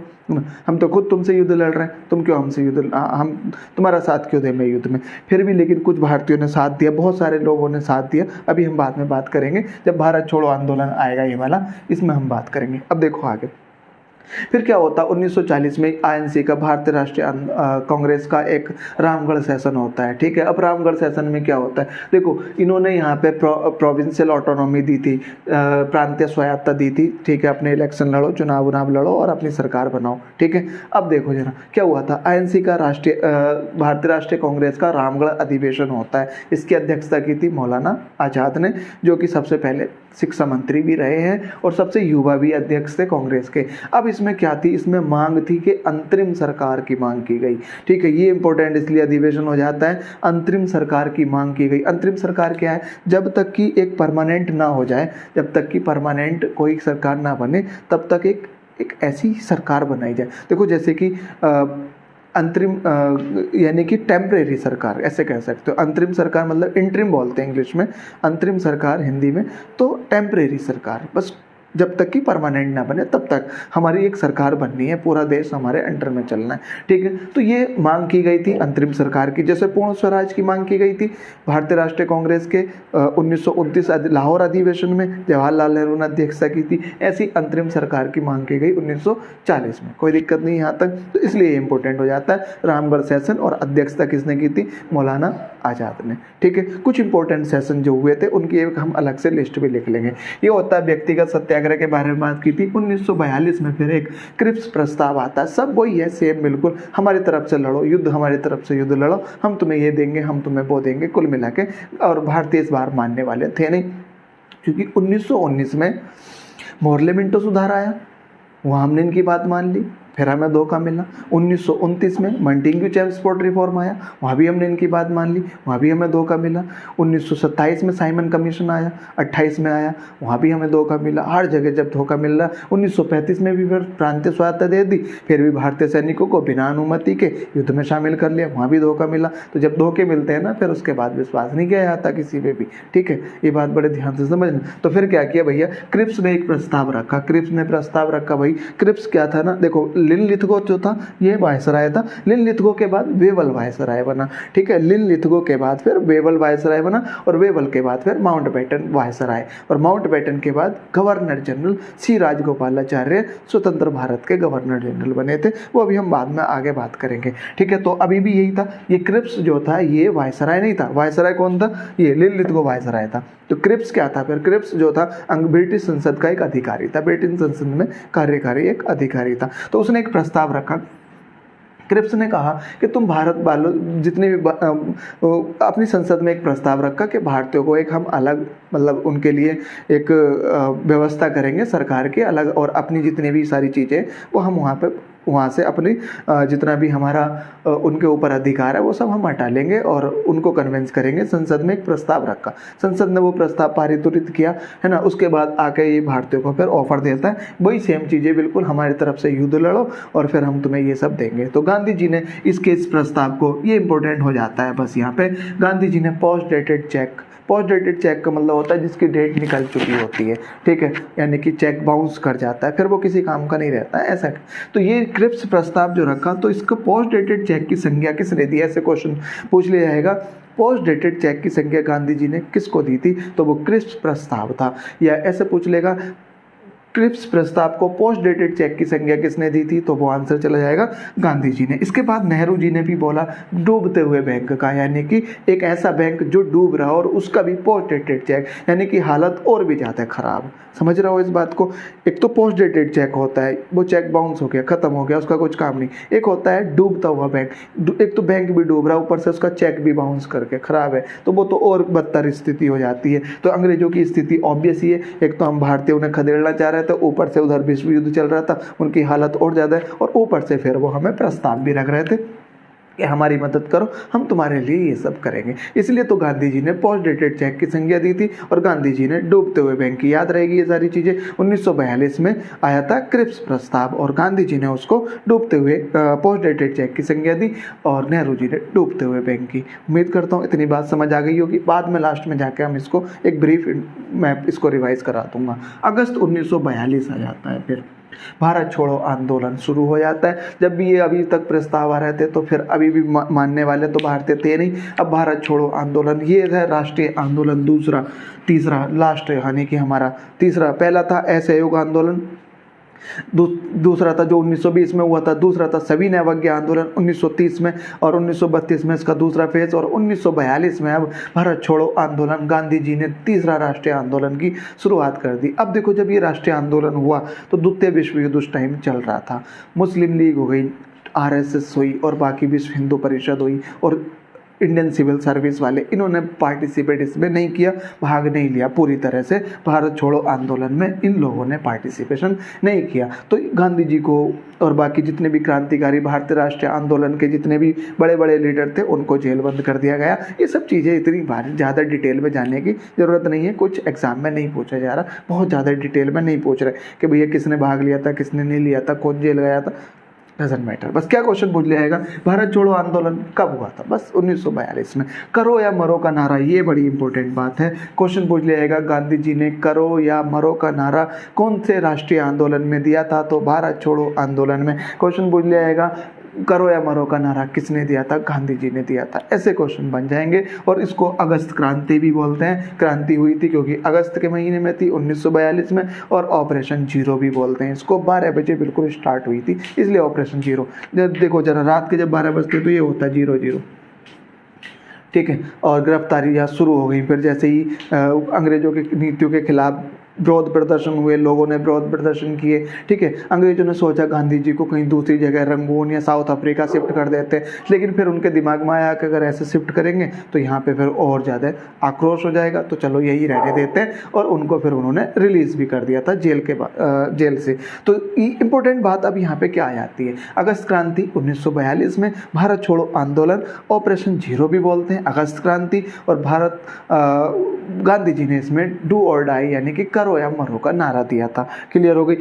हम तो खुद तुमसे युद्ध लड़ रहे हैं, तुम क्यों हमसे युद्ध, हम तुम्हारा साथ क्यों दें मैं युद्ध में? फिर भी लेकिन कुछ भारतीयों ने साथ दिया, बहुत सारे लोगों ने साथ दिया। अभी हम बाद में बात करेंगे, जब भारत छोड़ो आंदोलन आएगा ये वाला, इसमें हम बात करेंगे। अब देखो आगे फिर क्या होता, 1940 में आईएनसी का, भारतीय राष्ट्रीय कांग्रेस का एक रामगढ़ सेशन होता है, ठीक है। अब रामगढ़ सेशन में क्या होता है, देखो इन्होंने यहाँ पे प्रोविंशियल ऑटोनॉमी दी थी, प्रांतीय स्वायत्ता दी थी, ठीक है। अपने इलेक्शन लड़ो, चुनाव लड़ो और अपनी सरकार बनाओ, ठीक है। अब देखो जरा क्या हुआ था, आईएनसी का भारतीय राष्ट्रीय कांग्रेस का रामगढ़ अधिवेशन होता है। इसकी अध्यक्षता की थी मौलाना आजाद ने, जो कि सबसे पहले शिक्षा मंत्री भी रहे हैं और सबसे युवा भी अध्यक्ष थे कांग्रेस के। अब इसमें क्या थी, इसमें मांग थी कि अंतरिम सरकार की मांग की गई, ठीक है। ये इंपॉर्टेंट इसलिए अधिवेशन हो जाता है, अंतरिम सरकार की मांग की गई। अंतरिम सरकार क्या है? जब तक कि एक परमानेंट ना हो जाए, जब तक कि परमानेंट कोई सरकार ना बने, तब तक एक ऐसी सरकार बनाई जाए। देखो जैसे कि अंतरिम, यानी कि टेम्परेरी सरकार ऐसे कह सकते हो। अंतरिम सरकार मतलब इंटरिम बोलते हैं इंग्लिश में, अंतरिम सरकार हिंदी में, तो टेम्परेरी सरकार, बस जब तक कि परमानेंट ना बने तब तक हमारी एक सरकार बननी है, पूरा देश हमारे अंडर में चलना है, ठीक है। तो ये मांग की गई थी अंतरिम सरकार की, जैसे पूर्ण स्वराज की मांग की गई थी भारतीय राष्ट्रीय कांग्रेस के 1929 लाहौर अधिवेशन में, जवाहरलाल नेहरू ने अध्यक्षता की थी, ऐसी अंतरिम सरकार की मांग की गई 1940 में। कोई दिक्कत नहीं यहाँ तक, तो इसलिए इंपॉर्टेंट हो जाता है। रामगढ़ सेशन और अध्यक्षता किसने की थी? मौलाना आजाद ने, ठीक है। कुछ इंपॉर्टेंट सेशन जो हुए थे उनकी एक हम अलग से लिस्ट भी लिख लेंगे। ये होता है व्यक्तिगत सत्याग्रह के बारे में बात की थी। 1942 में फिर एक क्रिप्स प्रस्ताव आता है, सब वही है सेम बिल्कुल, हमारी तरफ से लड़ो युद्ध, हमारी तरफ से युद्ध लड़ो, हम तुम्हें ये देंगे, हम तुम्हें वो देंगे, कुल मिला के। और भारतीय इस बार मानने वाले थे नहीं, क्योंकि 1919 में मोर्ले मिंटो सुधार आया, वहाँ हमने इनकी बात मान ली, फिर हमें धोखा मिला। 1929 में मंटिंग्यू चेम्सफोर्ड रिफॉर्म आया, वहाँ भी हमने इनकी बात मान ली, वहाँ भी हमें धोखा मिला। 1927 में साइमन कमीशन आया, 28 में आया, वहाँ भी हमें धोखा मिला। हर जगह जब धोखा मिल रहा, 1935 में भी फिर प्रांतीय स्वायत्ता दे दी, फिर भी भारतीय सैनिकों को बिना अनुमति के युद्ध में शामिल कर लिया, वहाँ भी धोखा मिला। तो जब धोखे मिलते हैं ना, फिर उसके बाद विश्वास नहीं किया जाता किसी पे भी, ठीक है। ये बात बड़े ध्यान से समझना। तो फिर क्या किया भैया, क्रिप्स ने एक प्रस्ताव रखा, क्रिप्स ने प्रस्ताव रखा भाई। क्रिप्स क्या था ना, देखो लिन लिथगो जो था ये वायसराय था। लिन लिथगो के बाद वेबल वायसराय बना, ठीक है। लिन लिथगो के बाद फिर वेबल वायसराय बना और वेबल के बाद फिर माउंटबेटन वायसराय और माउंटबेटन के बाद गवर्नर जनरल सी राजगोपालाचार्य स्वतंत्र भारत के गवर्नर जनरल बने थे। वो अभी हम बाद में आगे बात करेंगे, ठीक है। तो अभी भी यही था, ये क्रिप्स जो था ये वायसराय नहीं था। वायसराय कौन था? ये लिन लिथगो वायसराय था। तो क्रिप्स क्या था फिर? क्रिप्स जो था ब्रिटिश संसद का एक अधिकारी था, ब्रिटिश संसद में कार्यकारी एक अधिकारी था। तो उसने एक प्रस्ताव रखा, क्रिप्स ने कहा कि तुम भारत वालों जितने भी अपनी संसद में एक प्रस्ताव रखा कि भारतीयों को एक हम अलग मतलब उनके लिए एक व्यवस्था करेंगे सरकार के अलग, और अपनी जितनी भी सारी चीज़ें वो हम वहाँ से अपनी जितना भी हमारा उनके ऊपर अधिकार है वो सब हम हटा लेंगे और उनको कन्विंस करेंगे। संसद में एक प्रस्ताव रखा, संसद ने वो प्रस्ताव पारित किया, है ना। उसके बाद आके ये भारतीयों को फिर ऑफर देता है वही सेम चीज़ें बिल्कुल हमारी तरफ से युद्ध लड़ो और फिर हम तुम्हें ये सब देंगे। तो गांधी जी ने इस प्रस्ताव को, ये इंपॉर्टेंट हो जाता है बस यहाँ पे, गांधी जी ने post dated cheque, post dated cheque का मतलब होता है जिसकी डेट निकल चुकी होती है, ठीक है, यानी कि चेक बाउंस कर जाता है, फिर वो किसी काम का नहीं रहता है, ऐसा। तो ये क्रिप्स प्रस्ताव जो रखा, तो इसको पोस्ट डेटेड चेक की संज्ञा किसने दी, ऐसे क्वेश्चन पूछ लिया जाएगा। पोस्ट डेटेड चेक की संज्ञा गांधी जी ने किसको दी थी? तो वो क्रिप्स प्रस्ताव था। या ऐसे पूछ लेगा क्रिप्स प्रस्ताव को पोस्ट डेटेड चेक की संज्ञा किसने दी थी? तो वो आंसर चला जाएगा गांधी जी ने। इसके बाद नेहरू जी ने भी बोला डूबते हुए बैंक का, यानी कि एक ऐसा बैंक जो डूब रहा और उसका भी पोस्ट डेटेड चेक, यानी कि हालत और भी ज़्यादा खराब। समझ रहे हो इस बात को? एक तो पोस्ट डेटेड चेक होता है, वो चेक बाउंस हो गया, खत्म हो गया, उसका कुछ काम नहीं। एक होता है डूबता हुआ बैंक, एक तो बैंक भी डूब रहा है ऊपर से उसका चेक भी बाउंस करके खराब है, तो वो तो और बदतर स्थिति हो जाती है। तो अंग्रेजों की स्थिति ऑब्वियस ही है, एक तो हम भारतीय उन्हें खदेड़ना चाह रहे थे, ऊपर से उधर विश्व युद्ध चल रहा था, उनकी हालत और ज़्यादा है, और ऊपर से फिर वो हमें प्रस्ताव भी रख रहे थे कि हमारी मदद करो, हम तुम्हारे लिए ये सब करेंगे। इसलिए तो गांधी जी ने पोस्ट डेटेड चेक की संज्ञा दी थी और गांधी जी ने डूबते हुए बैंक की, याद रहेगी ये सारी चीज़ें। 1942 में आया था क्रिप्स प्रस्ताव और गांधी जी ने उसको डूबते हुए पोस्ट डेटेड चेक की संज्ञा दी और नेहरू जी ने डूबते हुए बैंक की। उम्मीद करता हूँ इतनी बात समझ आ गई होगी। बाद में लास्ट में जाके हम इसको एक ब्रीफ मैं इसको रिवाइज करा दूंगा। अगस्त 1942 आ जाता है, फिर भारत छोड़ो आंदोलन शुरू हो जाता है। जब भी ये अभी तक प्रस्ताव आ रहे थे तो फिर अभी भी मानने वाले तो भारतीय थे नहीं। अब भारत छोड़ो आंदोलन ये है राष्ट्रीय आंदोलन, तीसरा लास्ट, यानी कि हमारा तीसरा, पहला था असहयोग आंदोलन, दूसरा था जो 1920 में हुआ था, दूसरा था सविनय अवज्ञा आंदोलन 1930 में, और 1932 में इसका दूसरा फेज, और 1942 में अब भारत छोड़ो आंदोलन, गांधी जी ने तीसरा राष्ट्रीय आंदोलन की शुरुआत कर दी। अब देखो जब ये राष्ट्रीय आंदोलन हुआ तो द्वितीय विश्व युद्ध उस टाइम चल रहा था, मुस्लिम लीग हो गई, RSS हुई और बाकी विश्व हिंदू परिषद हुई और इंडियन सिविल सर्विस वाले, इन्होंने पार्टिसिपेट इसमें नहीं किया, भाग नहीं लिया पूरी तरह से भारत छोड़ो आंदोलन में, इन लोगों ने पार्टिसिपेशन नहीं किया। तो गांधी जी को और बाकी जितने भी क्रांतिकारी भारतीय राष्ट्रीय आंदोलन के जितने भी बड़े बड़े लीडर थे उनको जेलबंद कर दिया गया। ये सब चीज़ें इतनी ज़्यादा डिटेल में जानने की ज़रूरत नहीं है, कुछ एग्जाम में नहीं पूछा जा रहा, बहुत ज़्यादा डिटेल में नहीं पूछ रहे कि भैया किसने भाग लिया था, किसने नहीं लिया था, कौन जेल गया था, डजंट मैटर। बस क्या क्वेश्चन पूछ लिया जाएगा, भारत छोड़ो आंदोलन कब हुआ था? बस 1942 में। करो या मरो का नारा, ये बड़ी इंपॉर्टेंट बात है, क्वेश्चन पूछ लिया जाएगा गांधी जी ने करो या मरो का नारा कौन से राष्ट्रीय आंदोलन में दिया था? तो भारत छोड़ो आंदोलन में। क्वेश्चन पूछ लिया जाएगा करो या मरो का नारा किसने दिया था? गांधी जी ने दिया था। ऐसे क्वेश्चन बन जाएंगे। और इसको अगस्त क्रांति भी बोलते हैं, क्रांति हुई थी क्योंकि अगस्त के महीने में थी 1942 में, और ऑपरेशन जीरो भी बोलते हैं इसको, 12 बजे बिल्कुल स्टार्ट हुई थी इसलिए ऑपरेशन जीरो। जब देखो जरा रात के जब 12 बजते तो ये होता है 00, ठीक है। और गिरफ्तारियाँ शुरू हो गई फिर जैसे ही अंग्रेजों की नीतियों के खिलाफ विरोध प्रदर्शन हुए, लोगों ने विरोध प्रदर्शन किए, ठीक है। अंग्रेजों ने सोचा गांधी जी को कहीं दूसरी जगह रंगून या साउथ अफ्रीका शिफ्ट कर देते हैं, लेकिन फिर उनके दिमाग में आया कि अगर ऐसे शिफ्ट करेंगे तो यहाँ पे फिर और ज़्यादा आक्रोश हो जाएगा, तो चलो यही रहने देते हैं, और उनको फिर उन्होंने रिलीज़ भी कर दिया था जेल से। तो इंपॉर्टेंट बात अब यहाँ पे क्या आ जाती है, अगस्त क्रांति 1942 में, भारत छोड़ो आंदोलन, ऑपरेशन जीरो भी बोलते हैं, अगस्त क्रांति, और गांधी जी ने इसमें डू और डाई यानी कि करो करो या मरो का नारा दिया था। क्लियर हो गई।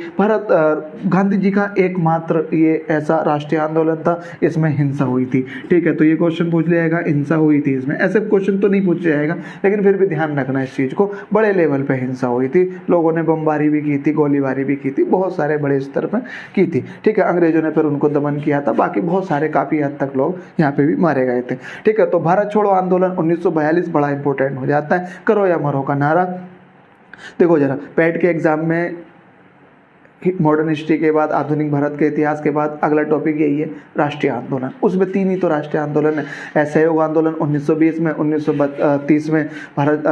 गांधी जी का एकमात्र ये ऐसा राष्ट्रीय आंदोलन था, इसमें हिंसा हुई थी। ठीक है, तो ये क्वेश्चन पूछ लिया जाएगा, हिंसा हुई थी इसमें। ऐसे क्वेश्चन तो नहीं पूछा जाएगा, लेकिन फिर भी ध्यान रखना इस चीज़ को, बड़े लेवल पे हिंसा हुई थी, लोगों ने बमबारी भी की थी, गोलीबारी भी की थी, बहुत सारे बड़े स्तर पर की थी। ठीक है, अंग्रेजों ने फिर उनको दमन किया था, बाकी बहुत सारे काफ़ी हद तक लोग यहाँ पे भी मारे गए थे। ठीक है, तो भारत छोड़ो आंदोलन 1942 बड़ा इंपॉर्टेंट हो जाता है, करो या मरो का नारा। देखो जरा, पैट के एग्जाम में मॉडर्न हिस्ट्री के बाद, आधुनिक भारत के इतिहास के बाद अगला टॉपिक यही है, राष्ट्रीय आंदोलन। उसमें 3 ही तो राष्ट्रीय आंदोलन है। असहयोग आंदोलन 1920 में, 1930 में भारत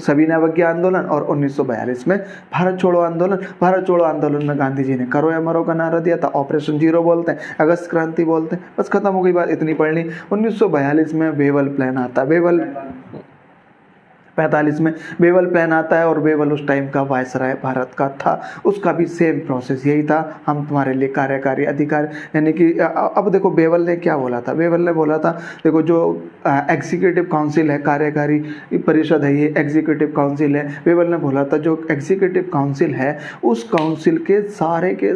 सविनय अवज्ञा आंदोलन, और 1942 में भारत छोड़ो आंदोलन। भारत छोड़ो आंदोलन में गांधी जी ने करो या मरो का नारा दिया था, ऑपरेशन जीरो बोलते हैं, अगस्त क्रांति बोलते हैं। बस खत्म हो गई बात, इतनी पढ़नी। 1942 में बेवल प्लान आता है, 45 में बेवल प्लान आता है, और बेवल उस टाइम का वायसराय भारत का था। उसका भी सेम प्रोसेस यही था, हम तुम्हारे लिए कार्यकारी अधिकार, यानी कि अब देखो बेवल ने क्या बोला था। बेवल ने बोला था, देखो जो एग्जीक्यूटिव काउंसिल है, कार्यकारी परिषद है, ये एग्जीक्यूटिव काउंसिल है। बेवल ने बोला था जो एग्जीक्यूटिव काउंसिल है, उस काउंसिल के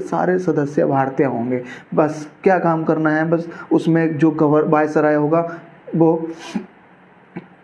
सारे सदस्य भारतीय होंगे। बस क्या काम करना है, बस उसमें जो वायसराय होगा वो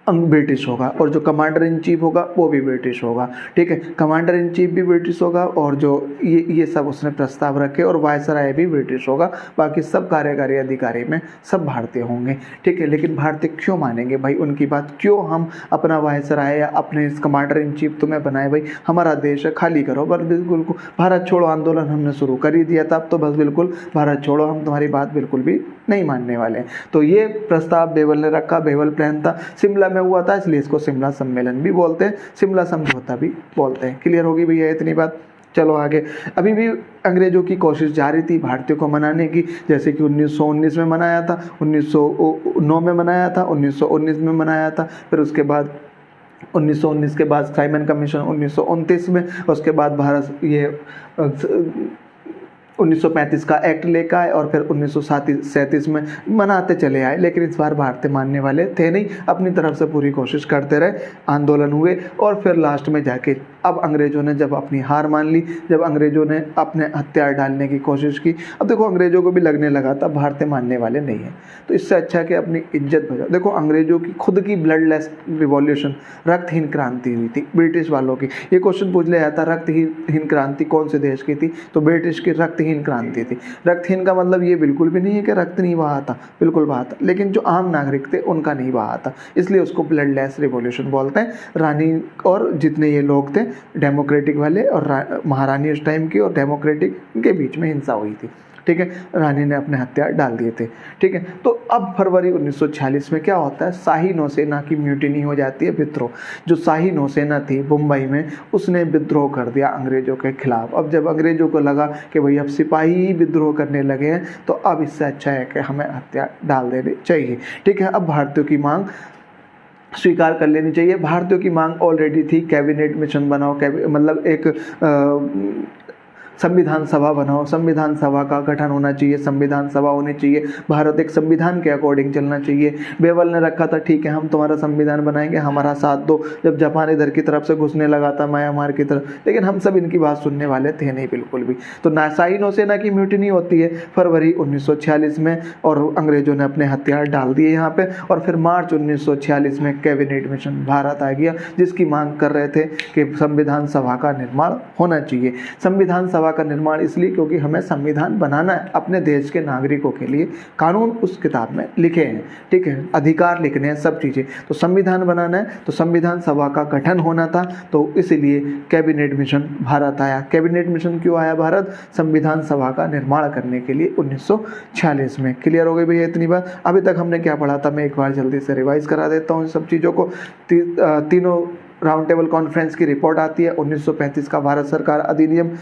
ब्रिटिश होगा, और जो कमांडर इन चीफ होगा वो भी ब्रिटिश होगा। ठीक है, कमांडर इन चीफ भी ब्रिटिश होगा, और जो ये सब उसने प्रस्ताव रखे, और वायसराय भी ब्रिटिश होगा। बाकी सब कार्यकारी अधिकारी में सब भारतीय होंगे। ठीक है, लेकिन भारतीय क्यों मानेंगे भाई उनकी बात? क्यों हम अपना वायसराय या अपने कमांडर इन चीफ तुम्हें बनाए? भाई हमारा देश है, खाली करो। बस बिल्कुल भारत छोड़ो आंदोलन हमने शुरू कर ही दिया था, अब तो बस बिल्कुल भारत छोड़ो, हम तुम्हारी बात बिल्कुल भी नहीं मानने वाले। तो ये प्रस्ताव बेवल ने रखा, बेवल प्लान था, शिमला हुआ था, इसलिए इसको शिमला सम्मेलन भी बोलते हैं, शिमला समझौता भी बोलते हैं। क्लियर होगी भैया इतनी बात? चलो आगे। अभी भी अंग्रेजों की कोशिश जारी थी भारतीयों को मनाने की, जैसे कि 1919 में मनाया था, 1909 में मनाया था, 1919 में मनाया था, फिर उसके बाद 1919 के बाद साइमन कमीशन 1929 में, उसके बाद भारत ये 1935 का एक्ट लेकर आए, और फिर 1937 में मनाते चले आए। लेकिन इस बार भारतीय मानने वाले थे नहीं, अपनी तरफ से पूरी कोशिश करते रहे, आंदोलन हुए, और फिर लास्ट में जाके अब अंग्रेजों ने जब अपनी हार मान ली, जब अंग्रेजों ने अपने हथियार डालने की कोशिश की, अब देखो अंग्रेजों को भी लगने लगा था भारतीय मानने वाले नहीं है, तो इससे अच्छा कि अपनी इज्जत बचाओ। देखो अंग्रेजों की खुद की ब्लडलेस रिवॉल्यूशन, रक्तहीन क्रांति हुई थी ब्रिटिश वालों की। ये क्वेश्चन पूछ लिया जाता, रक्तहीन क्रांति कौन से देश की थी? तो ब्रिटिश की रक्तहीन क्रांति थी। रक्तहीन का मतलब ये बिल्कुल भी नहीं है कि रक्त नहीं बहा था, बिल्कुल बहा था, लेकिन जो आम नागरिक थे उनका नहीं बहा था, इसलिए उसको ब्लडलेस रिवॉल्यूशन बोलते हैं। रानी और जितने ये लोग थे डेमोक्रेटिक वाले, और महारानी उस टाइम की और डेमोक्रेटिक के बीच में हिंसा हुई थी। ठीक है, रानी ने अपने हथियार डाल दिए थे। ठीक है, तो अब फरवरी 1946 में क्या होता है, शाही नौसेना की म्यूटिनी हो जाती है, विद्रोह। जो शाही नौसेना थी मुंबई में, उसने विद्रोह कर दिया अंग्रेजों के खिलाफ। अब जब अंग्रेजों को लगा कि भाई अब सिपाही ही विद्रोह करने लगे हैं, तो अब इससे अच्छा है कि हमें हथियार डाल देने चाहिए। ठीक है, अब भारतीयों की मांग स्वीकार कर लेनी चाहिए। भारतीयों की मांग ऑलरेडी थी, कैबिनेट मिशन बनाओ, मतलब एक संविधान सभा बनाओ, संविधान सभा का गठन होना चाहिए, संविधान सभा होनी चाहिए, भारत एक संविधान के अकॉर्डिंग चलना चाहिए। बेवल ने रखा था, ठीक है हम तुम्हारा संविधान बनाएंगे, हमारा साथ दो। जब जापान इधर की तरफ से घुसने लगा था म्यांमार की तरफ, लेकिन हम सब इनकी बात सुनने वाले थे नहीं बिल्कुल भी। तो शाही नौसेना की म्यूटिनी होती है फरवरी 1946 में, और अंग्रेजों ने अपने हथियार डाल दिए यहाँ पे। और फिर मार्च 1946 में कैबिनेट मिशन भारत आ गया, जिसकी मांग कर रहे थे कि संविधान सभा का निर्माण होना चाहिए। संविधान सभा का निर्माण इसलिए क्योंकि हमें संविधान बनाना है अपने देश के नागरिकों के लिए, कानून उस किताब में लिखे हैं। ठीक है, अधिकार लिखने हैं, सब चीज़ें, तो संविधान बनाना है, तो संविधान सभा का गठन होना था, तो इसलिए कैबिनेट मिशन भारत आया। कैबिनेट मिशन क्यों आया भारत? संविधान सभा का निर्माण करने के लिए 1946 में। क्लियर हो गई भैया इतनी बात? अभी तक हमने क्या पढ़ा था, मैं एक बार जल्दी से रिवाइज करा देता हूँ इन सब चीज़ों को। तीनों राउंड टेबल कॉन्फ्रेंस की रिपोर्ट आती है, 1935 का भारत सरकार अधिनियम।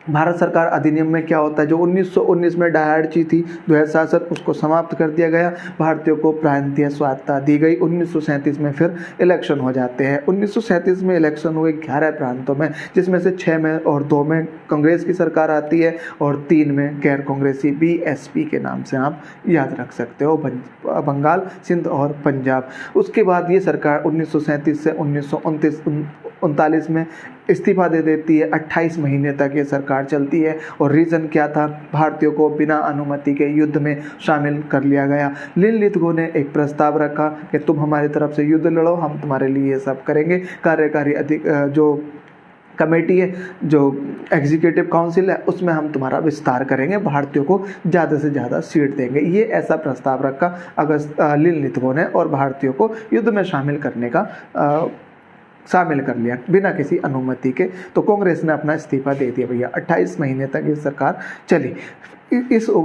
भारत सरकार अधिनियम में क्या होता है, जो 1919 में डायरेक्टरी थी 2007, उसको समाप्त कर दिया गया, भारतीयों को प्रांतीय स्वायत्तता दी गई। 1937 में फिर इलेक्शन हो जाते हैं। 1937 में इलेक्शन हुए 11 प्रांतों में, जिसमें से 6 में और 2 में कांग्रेस की सरकार आती है, और 3 में गैर कांग्रेसी बीएसपी के नाम से आप याद रख सकते हो, बंगाल, सिंध और पंजाब। उसके बाद ये सरकार 1937 से 1929 1939 में इस्तीफा दे देती है। 28 महीने तक ये सरकार चलती है और रीज़न क्या था, भारतीयों को बिना अनुमति के युद्ध में शामिल कर लिया गया। लिनलिथगो ने एक प्रस्ताव रखा कि तुम हमारी तरफ से युद्ध लड़ो, हम तुम्हारे लिए ये सब करेंगे। कार्यकारी जो कमेटी है, जो एग्जीक्यूटिव काउंसिल है, उसमें हम तुम्हारा विस्तार करेंगे, भारतीयों को ज़्यादा से ज़्यादा सीट देंगे। ये ऐसा प्रस्ताव रखा लिनलिथगो ने और भारतीयों को युद्ध में शामिल करने का शामिल कर लिया बिना किसी अनुमति के। तो कांग्रेस ने अपना इस्तीफा दे दिया भैया। 28 महीने तक ये सरकार चली।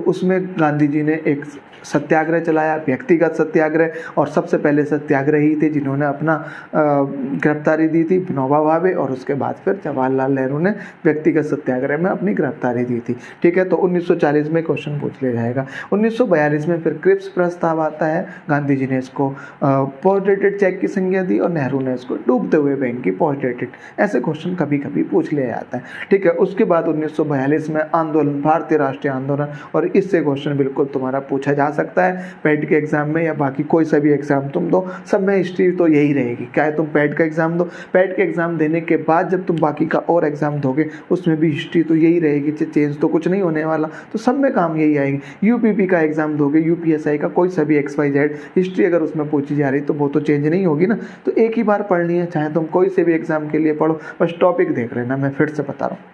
उसमें गांधी जी ने एक सत्याग्रह चलाया, व्यक्तिगत सत्याग्रह, और सबसे पहले सत्याग्रही थे जिन्होंने अपना गिरफ्तारी दी थी, विनोबा भावे, और उसके बाद फिर जवाहरलाल नेहरू ने व्यक्तिगत सत्याग्रह में अपनी गिरफ्तारी दी थी। ठीक है, तो 1940 में क्वेश्चन पूछ लिया जाएगा। 1942 में फिर क्रिप्स प्रस्ताव आता है। गांधी जी ने इसको पोस्ट डेटेड चेक की संज्ञा दी और नेहरू ने इसको डूबते हुए बैंक की पोस्ट डेटेड। ऐसे क्वेश्चन कभी कभी पूछ लिया जाता है। ठीक है, उसके बाद 1942 में आंदोलन, भारतीय राष्ट्रीय आंदोलन, और इससे क्वेश्चन बिल्कुल तुम्हारा पूछा जा सकता है पैट के एग्जाम में या बाकी कोई सा भी एग्जाम तुम दो, सब में हिस्ट्री तो यही रहेगी। क्या है, तुम पैट का एग्जाम दो, पैट के एग्जाम देने के बाद जब तुम बाकी का और एग्जाम दोगे उसमें भी हिस्ट्री तो यही रहेगी, चेंज तो कुछ नहीं होने वाला, तो सब में काम यही आएगी। यूपीपी का एग्जाम दोगे, यूपीएसआई का, कोई सा भी XYZ, हिस्ट्री अगर उसमें पूछी जा रही तो वो तो चेंज नहीं होगी ना। तो एक ही बार पढ़नी है, चाहे तुम कोई से भी एग्जाम के लिए पढ़ो, बस टॉपिक देख लेना। मैं फिर से बता रहा हूँ,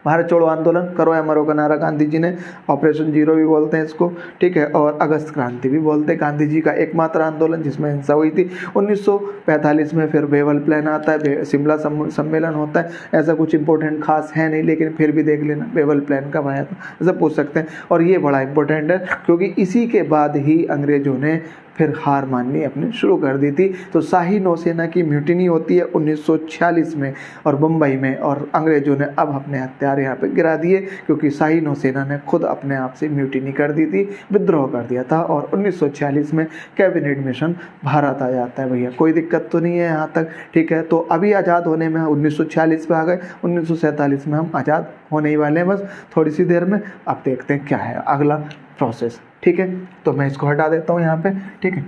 भारत छोड़ो आंदोलन, करो या मरो का नारा गांधी जी ने, ऑपरेशन जीरो भी बोलते हैं इसको। ठीक है, और अगस्त क्रांति भी बोलते हैं। गांधी जी का एकमात्र आंदोलन जिसमें हिंसा हुई थी। 1945 में फिर वेवल प्लान आता है, शिमला सम्मेलन होता है। ऐसा कुछ इंपॉर्टेंट खास है नहीं, लेकिन फिर भी देख लेना वेवल प्लान कब आया था, ऐसा पूछ सकते हैं। और ये बड़ा इंपॉर्टेंट है क्योंकि इसी के बाद ही अंग्रेजों ने फिर हार माननी अपनी शुरू कर दी थी। तो शाही नौसेना की म्यूटिनी होती है 1946 में और मुंबई में, और अंग्रेजों ने अब अपने हथियार यहाँ पे गिरा दिए क्योंकि शाही नौसेना ने खुद अपने आप से म्यूटिनी कर दी थी, विद्रोह कर दिया था। और 1946 में कैबिनेट मिशन भारत आ जाता है भैया। कोई दिक्कत तो नहीं है यहाँ तक। ठीक है, तो अभी आज़ाद होने में 1946 पे आ गए, 1947 में हम आज़ाद होने ही वाले हैं बस थोड़ी सी देर में। अब देखते हैं क्या है अगला प्रोसेस। ठीक है, तो मैं इसको हटा देता हूँ यहाँ पे। ठीक है,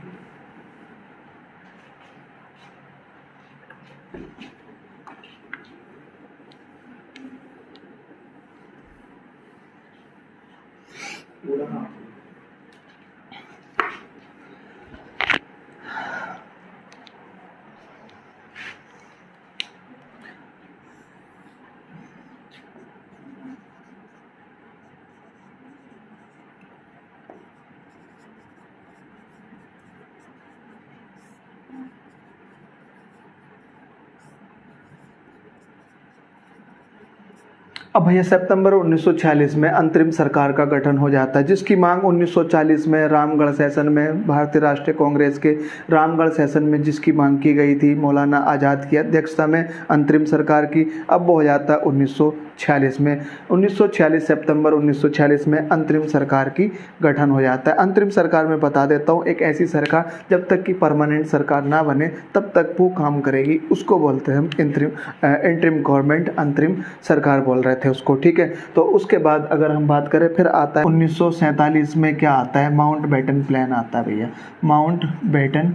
अब भैया सितंबर 1946 में अंतरिम सरकार का गठन हो जाता है, जिसकी मांग 1940 में रामगढ़ सेशन में, भारतीय राष्ट्रीय कांग्रेस के रामगढ़ सेशन में जिसकी मांग की गई थी, मौलाना आज़ाद की अध्यक्षता में अंतरिम सरकार की। अब वो हो जाता है 1946 में। 1946 सितंबर 1946 में अंतरिम सरकार की गठन हो जाता है। अंतरिम सरकार में बता देता हूँ, एक ऐसी सरकार जब तक कि परमानेंट सरकार ना बने तब तक वो काम करेगी, उसको बोलते हैं हम इंटरिम गवर्नमेंट, अंतरिम सरकार बोल रहे थे उसको। ठीक है, तो उसके बाद अगर हम बात करें, फिर आता है 1947 में क्या आता है, माउंट बेटन प्लान आता है भैया। माउंट बेटन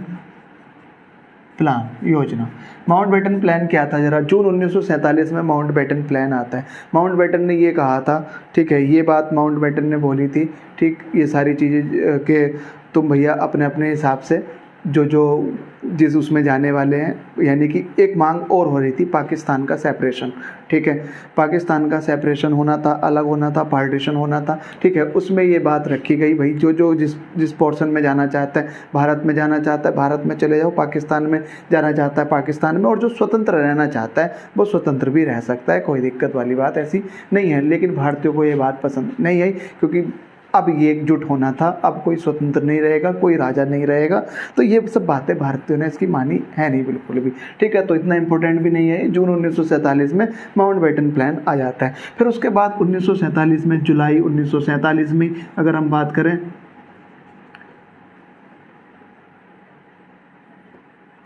प्लान योजना। माउंट बेटन प्लान क्या था जरा, जून 1947 में माउंट बेटन प्लान आता है। माउंट बेटन ने ये कहा था, ठीक है, ये बात माउंट बेटन ने बोली थी, ठीक, ये सारी चीज़ें कि तुम भैया अपने अपने हिसाब से जो जिस उसमें जाने वाले हैं, यानी कि एक मांग और हो रही थी पाकिस्तान का सेपरेशन। ठीक है, पाकिस्तान का सेपरेशन होना था, अलग होना था, पार्टीशन होना था। ठीक है, उसमें ये बात रखी गई भाई जो जिस पोर्शन में जाना चाहता है, भारत में जाना चाहता है भारत में चले जाओ, पाकिस्तान में जाना चाहता है पाकिस्तान में, और जो स्वतंत्र रहना चाहता है वो स्वतंत्र भी रह सकता है, कोई दिक्कत वाली बात ऐसी नहीं है। लेकिन भारतीयों को ये बात पसंद नहीं आई क्योंकि अब ये एकजुट होना था, अब कोई स्वतंत्र नहीं रहेगा, कोई राजा नहीं रहेगा। तो ये सब बातें भारतीयों ने इसकी मानी है नहीं बिल्कुल भी। ठीक है, तो इतना इंपॉर्टेंट भी नहीं है। जून 1947 में माउंट बेटन प्लान आ जाता है। फिर उसके बाद 1947 में, जुलाई 1947 में अगर हम बात करें,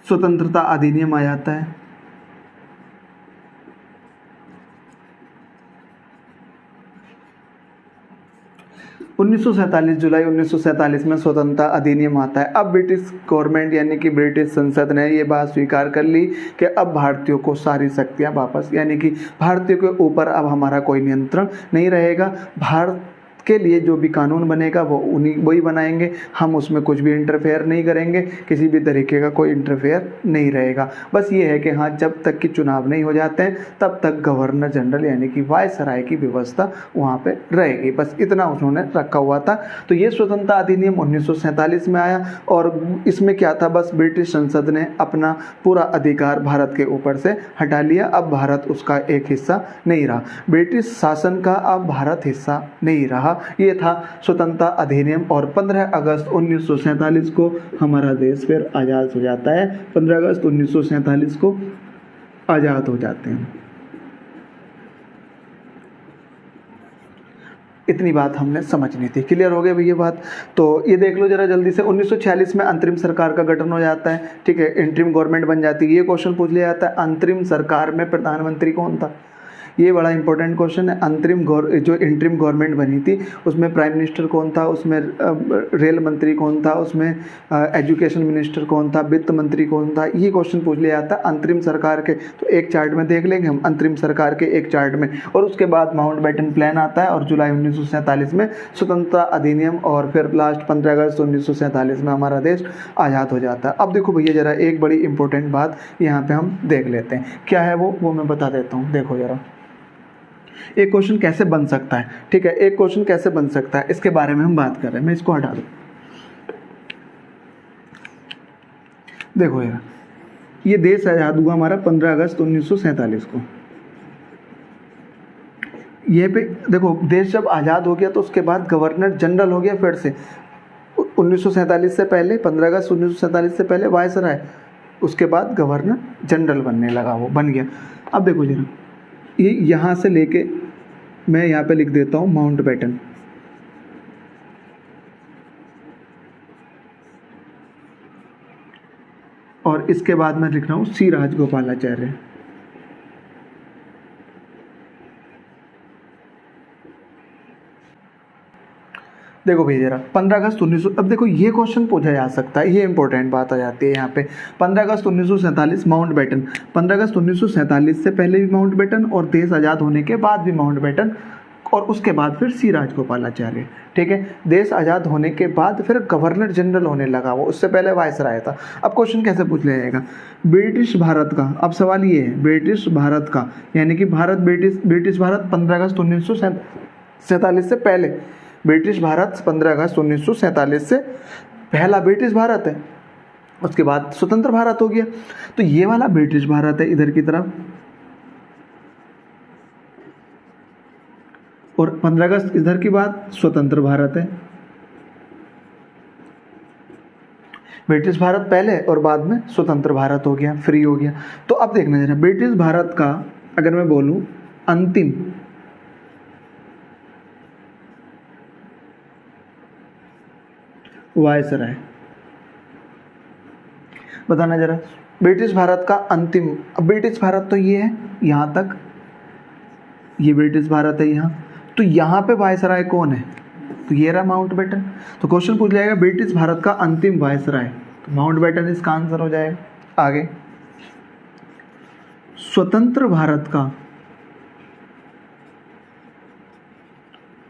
स्वतंत्रता अधिनियम आ जाता है। 1947 जुलाई 1947 में स्वतंत्रता अधिनियम आता है। अब ब्रिटिश गवर्नमेंट यानी कि ब्रिटिश संसद ने ये बात स्वीकार कर ली कि अब भारतीयों को सारी शक्तियां वापस, यानी कि भारतीयों के ऊपर अब हमारा कोई नियंत्रण नहीं रहेगा। भारत के लिए जो भी कानून बनेगा वो वही बनाएंगे, हम उसमें कुछ भी इंटरफेयर नहीं करेंगे, किसी भी तरीके का कोई इंटरफेयर नहीं रहेगा। बस ये है कि हाँ, जब तक कि चुनाव नहीं हो जाते हैं तब तक गवर्नर जनरल यानी कि वायसराय की व्यवस्था वहाँ पे रहेगी। बस इतना उन्होंने रखा हुआ था। तो ये स्वतंत्रता अधिनियम 1947 में आया और इसमें क्या था, बस ब्रिटिश संसद ने अपना पूरा अधिकार भारत के ऊपर से हटा लिया। अब भारत उसका एक हिस्सा नहीं रहा, ब्रिटिश शासन का अब भारत हिस्सा नहीं रहा। ये था स्वतंत्रता अधिनियम और 15 अगस्त 1947 को हमारा देश फिर आज़ाद हो जाता है। 15 अगस्त 1947 को आज़ाद हो जाते हैं। इतनी बात हमने समझनी थी। क्लियर हो गया भैया बात? तो ये देख लो जरा जल्दी से। 1946 में अंतरिम सरकार का गठन हो जाता है, ठीक है, इंटरिम गवर्नमेंट बन जाती है। ये क्वेश्चन पूछ लिया जाता है, अंतरिम सरकार में प्रधानमंत्री कौन था? ये बड़ा इंपॉर्टेंट क्वेश्चन है। जो इंटरिम गवर्नमेंट बनी थी उसमें प्राइम मिनिस्टर कौन था, उसमें रेल मंत्री कौन था, उसमें एजुकेशन मिनिस्टर कौन था, वित्त मंत्री कौन था, ये क्वेश्चन पूछ लिया जाता है अंतरिम सरकार के। तो एक चार्ट में देख लेंगे हम अंतरिम सरकार के एक चार्ट में। और उसके बाद माउंटबेटन प्लान आता है और जुलाई 1947 में स्वतंत्रता अधिनियम और फिर लास्ट 15 अगस्त 1947 में हमारा देश आज़ाद हो जाता है। अब देखो भैया जरा एक बड़ी इंपॉर्टेंट बात यहाँ पे हम देख लेते हैं, क्या है वो मैं बता देता हूँ। देखो जरा, एक क्वेश्चन कैसे बन सकता है, ठीक है, एक क्वेश्चन कैसे बन सकता है इसके बारे में हम बात कर रहे हैं। मैं इसको हटा दूं। देखो यार, ये देश आजाद हुआ हमारा 15 अगस्त 1947 को। ये पे देखो, देश जब आज़ाद हो गया तो उसके बाद गवर्नर जनरल हो गया फिर से। 1947 से पहले, 15 अगस्त 1947 से पहले वायसराय, उसके बाद गवर्नर जनरल बनने लगा, वो बन गया। अब देखो जरा, ये यहाँ से लेके मैं यहाँ पे लिख देता हूँ माउंटबेटन, और इसके बाद मैं लिख रहा हूँ सी राजगोपालाचार्य। देखो भैया जरा 15 अगस्त 1900, अब देखो ये क्वेश्चन पूछा जा सकता है, ये इंपॉर्टेंट बात आ जाती है यहाँ पे। 15 अगस्त 1947 माउंटबेटन, 15 अगस्त 1947 से पहले भी माउंटबेटन और देश आज़ाद होने के बाद भी माउंटबेटन, और उसके बाद फिर सी राजगोपालाचार्य, ठीक है। देश आज़ाद होने के बाद फिर गवर्नर जनरल होने लगा वो, उससे पहले वायसराय था। अब क्वेश्चन कैसे पूछ लिया जाएगा, ब्रिटिश भारत का, अब सवाल ये है ब्रिटिश भारत का, यानी कि भारत ब्रिटिश भारत 15 अगस्त 1947 से पहले, ब्रिटिश भारत 15 अगस्त 1947 से पहला ब्रिटिश भारत है, उसके बाद स्वतंत्र भारत हो गया। तो ये वाला ब्रिटिश भारत है इधर की तरफ, और 15 अगस्त इधर की बात स्वतंत्र भारत है। ब्रिटिश भारत पहले और बाद में स्वतंत्र भारत हो गया, फ्री हो गया। तो अब देखना जरा, ब्रिटिश भारत का अगर मैं बोलूं अंतिम वायसराय, बताना जरा, ब्रिटिश भारत का अंतिम, अब ब्रिटिश भारत तो ये है यहाँ तक, ये ब्रिटिश भारत है यहाँ, तो यहाँ पे वायसराय कौन है, तो ये रहा माउंटबेटन। तो क्वेश्चन पूछ जाएगा ब्रिटिश भारत का अंतिम वायसराय, तो माउंटबेटन इसका आंसर हो जाएगा। आगे, स्वतंत्र भारत का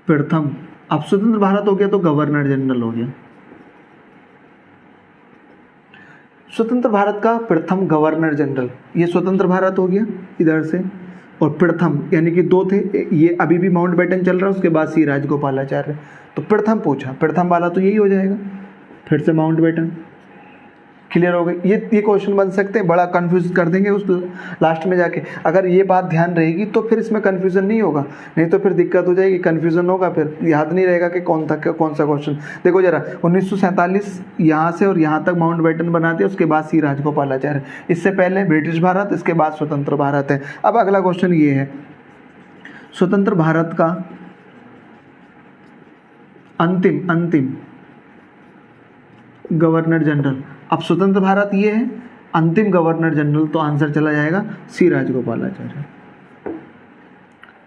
प्रथम, अब स्वतंत्र भारत हो गया तो गवर्नर जनरल हो गया, स्वतंत्र भारत का प्रथम गवर्नर जनरल, ये स्वतंत्र भारत हो गया इधर से, और प्रथम यानी कि दो थे, ये अभी भी माउंटबेटन चल रहा है, उसके बाद सी राजगोपालाचार्य। तो प्रथम पूछा, प्रथम वाला तो यही हो जाएगा, फिर से माउंटबेटन। क्लियर हो गई? ये क्वेश्चन बन सकते हैं, बड़ा कंफ्यूज कर देंगे उस लास्ट में जाके। अगर ये बात ध्यान रहेगी तो फिर इसमें कंफ्यूजन नहीं होगा, नहीं तो फिर दिक्कत हो जाएगी, कंफ्यूजन होगा, फिर याद नहीं रहेगा कि कौन था कौन सा क्वेश्चन। देखो जरा, 1947 यहाँ से और यहाँ तक माउंटबेटन बना दिया, उसके बाद सी राजगोपालाचार्य, इससे पहले ब्रिटिश भारत, इसके बाद स्वतंत्र भारत है। अब अगला क्वेश्चन ये है, स्वतंत्र भारत का अंतिम गवर्नर जनरल, अब स्वतंत्र भारत ये है, अंतिम गवर्नर जनरल, तो आंसर चला जाएगा सी राजगोपालाचार्य।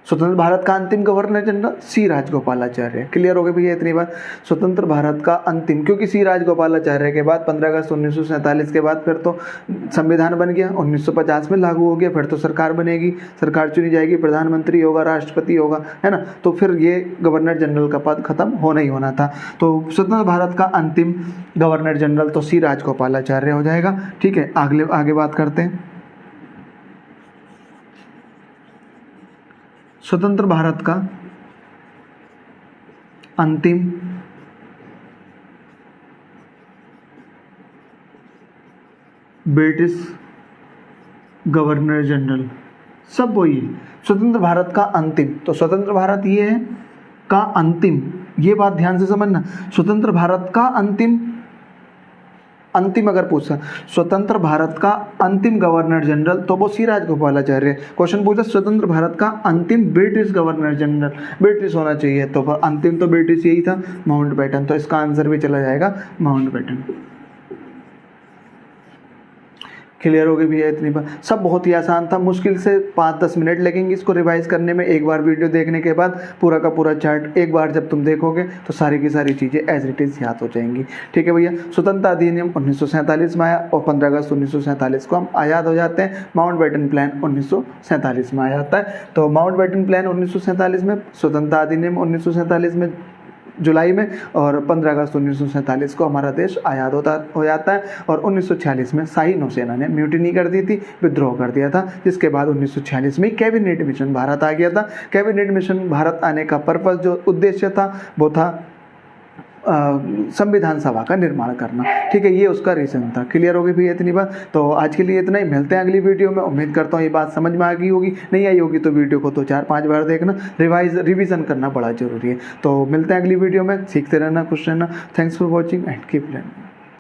स्वतंत्र भारत का अंतिम गवर्नर जनरल सी राजगोपालाचार्य। क्लियर हो गई भैया इतनी बात। स्वतंत्र भारत का अंतिम, क्योंकि सी राजगोपालाचार्य के बाद 15 अगस्त 1947 के बाद फिर तो संविधान बन गया, 1950 में लागू हो गया, फिर तो सरकार बनेगी, सरकार चुनी जाएगी, प्रधानमंत्री होगा, राष्ट्रपति होगा, है ना। तो फिर ये गवर्नर जनरल का पद खत्म होना ही होना था। तो स्वतंत्र भारत का अंतिम गवर्नर जनरल तो सी राजगोपालाचार्य हो जाएगा। ठीक है, आगे बात करते हैं। स्वतंत्र भारत का अंतिम ब्रिटिश गवर्नर जनरल, सब वही है। स्वतंत्र भारत का अंतिम, तो स्वतंत्र भारत ये है का अंतिम, ये बात ध्यान से समझना। स्वतंत्र भारत का अंतिम अगर पूछा स्वतंत्र भारत का अंतिम गवर्नर जनरल तो वो सी राजगोपालाचार्य। क्वेश्चन पूछा स्वतंत्र भारत का अंतिम ब्रिटिश गवर्नर जनरल, ब्रिटिश होना चाहिए, तो अंतिम तो ब्रिटिश यही था, माउंटबेटन। तो इसका आंसर भी चला जाएगा माउंटबेटन। क्लियर हो गई भैया इतनी बात। सब बहुत ही आसान था, मुश्किल से 5-10 मिनट लगेंगे इसको रिवाइज करने में। एक बार वीडियो देखने के बाद पूरा का पूरा चार्ट एक बार जब तुम देखोगे तो सारी की सारी चीज़ें एज इट इज़ याद हो जाएंगी। ठीक है भैया। स्वतंत्रता अधिनियम 1947 में आया और 15 अगस्त 1947 को हम याद हो जाते हैं। माउंटबेटन प्लान 1947 में आ जाता है। तो माउंटबेटन प्लान 1947 में, स्वतंत्रता अधिनियम 1947 में जुलाई में, और 15 अगस्त 1947 को हमारा देश आज़ाद हो जाता है। और 1946 में शाही नौसेना ने म्यूटिनी कर दी थी, विद्रोह कर दिया था, जिसके बाद 1946 में कैबिनेट मिशन भारत आ गया था। कैबिनेट मिशन भारत आने का पर्पस, जो उद्देश्य था, वो था संविधान सभा का निर्माण करना। ठीक है, ये उसका रीजन था। क्लियर हो गई भैया इतनी बात। तो आज के लिए इतना ही, मिलते हैं अगली वीडियो में। उम्मीद करता हूँ ये बात समझ में आ गई होगी, नहीं आई होगी तो वीडियो को तो 4-5 बार देखना, रिवीजन करना बड़ा जरूरी है। तो मिलते हैं अगली वीडियो में, सीखते रहना, खुश रहना। Thanks for watching and keep learning.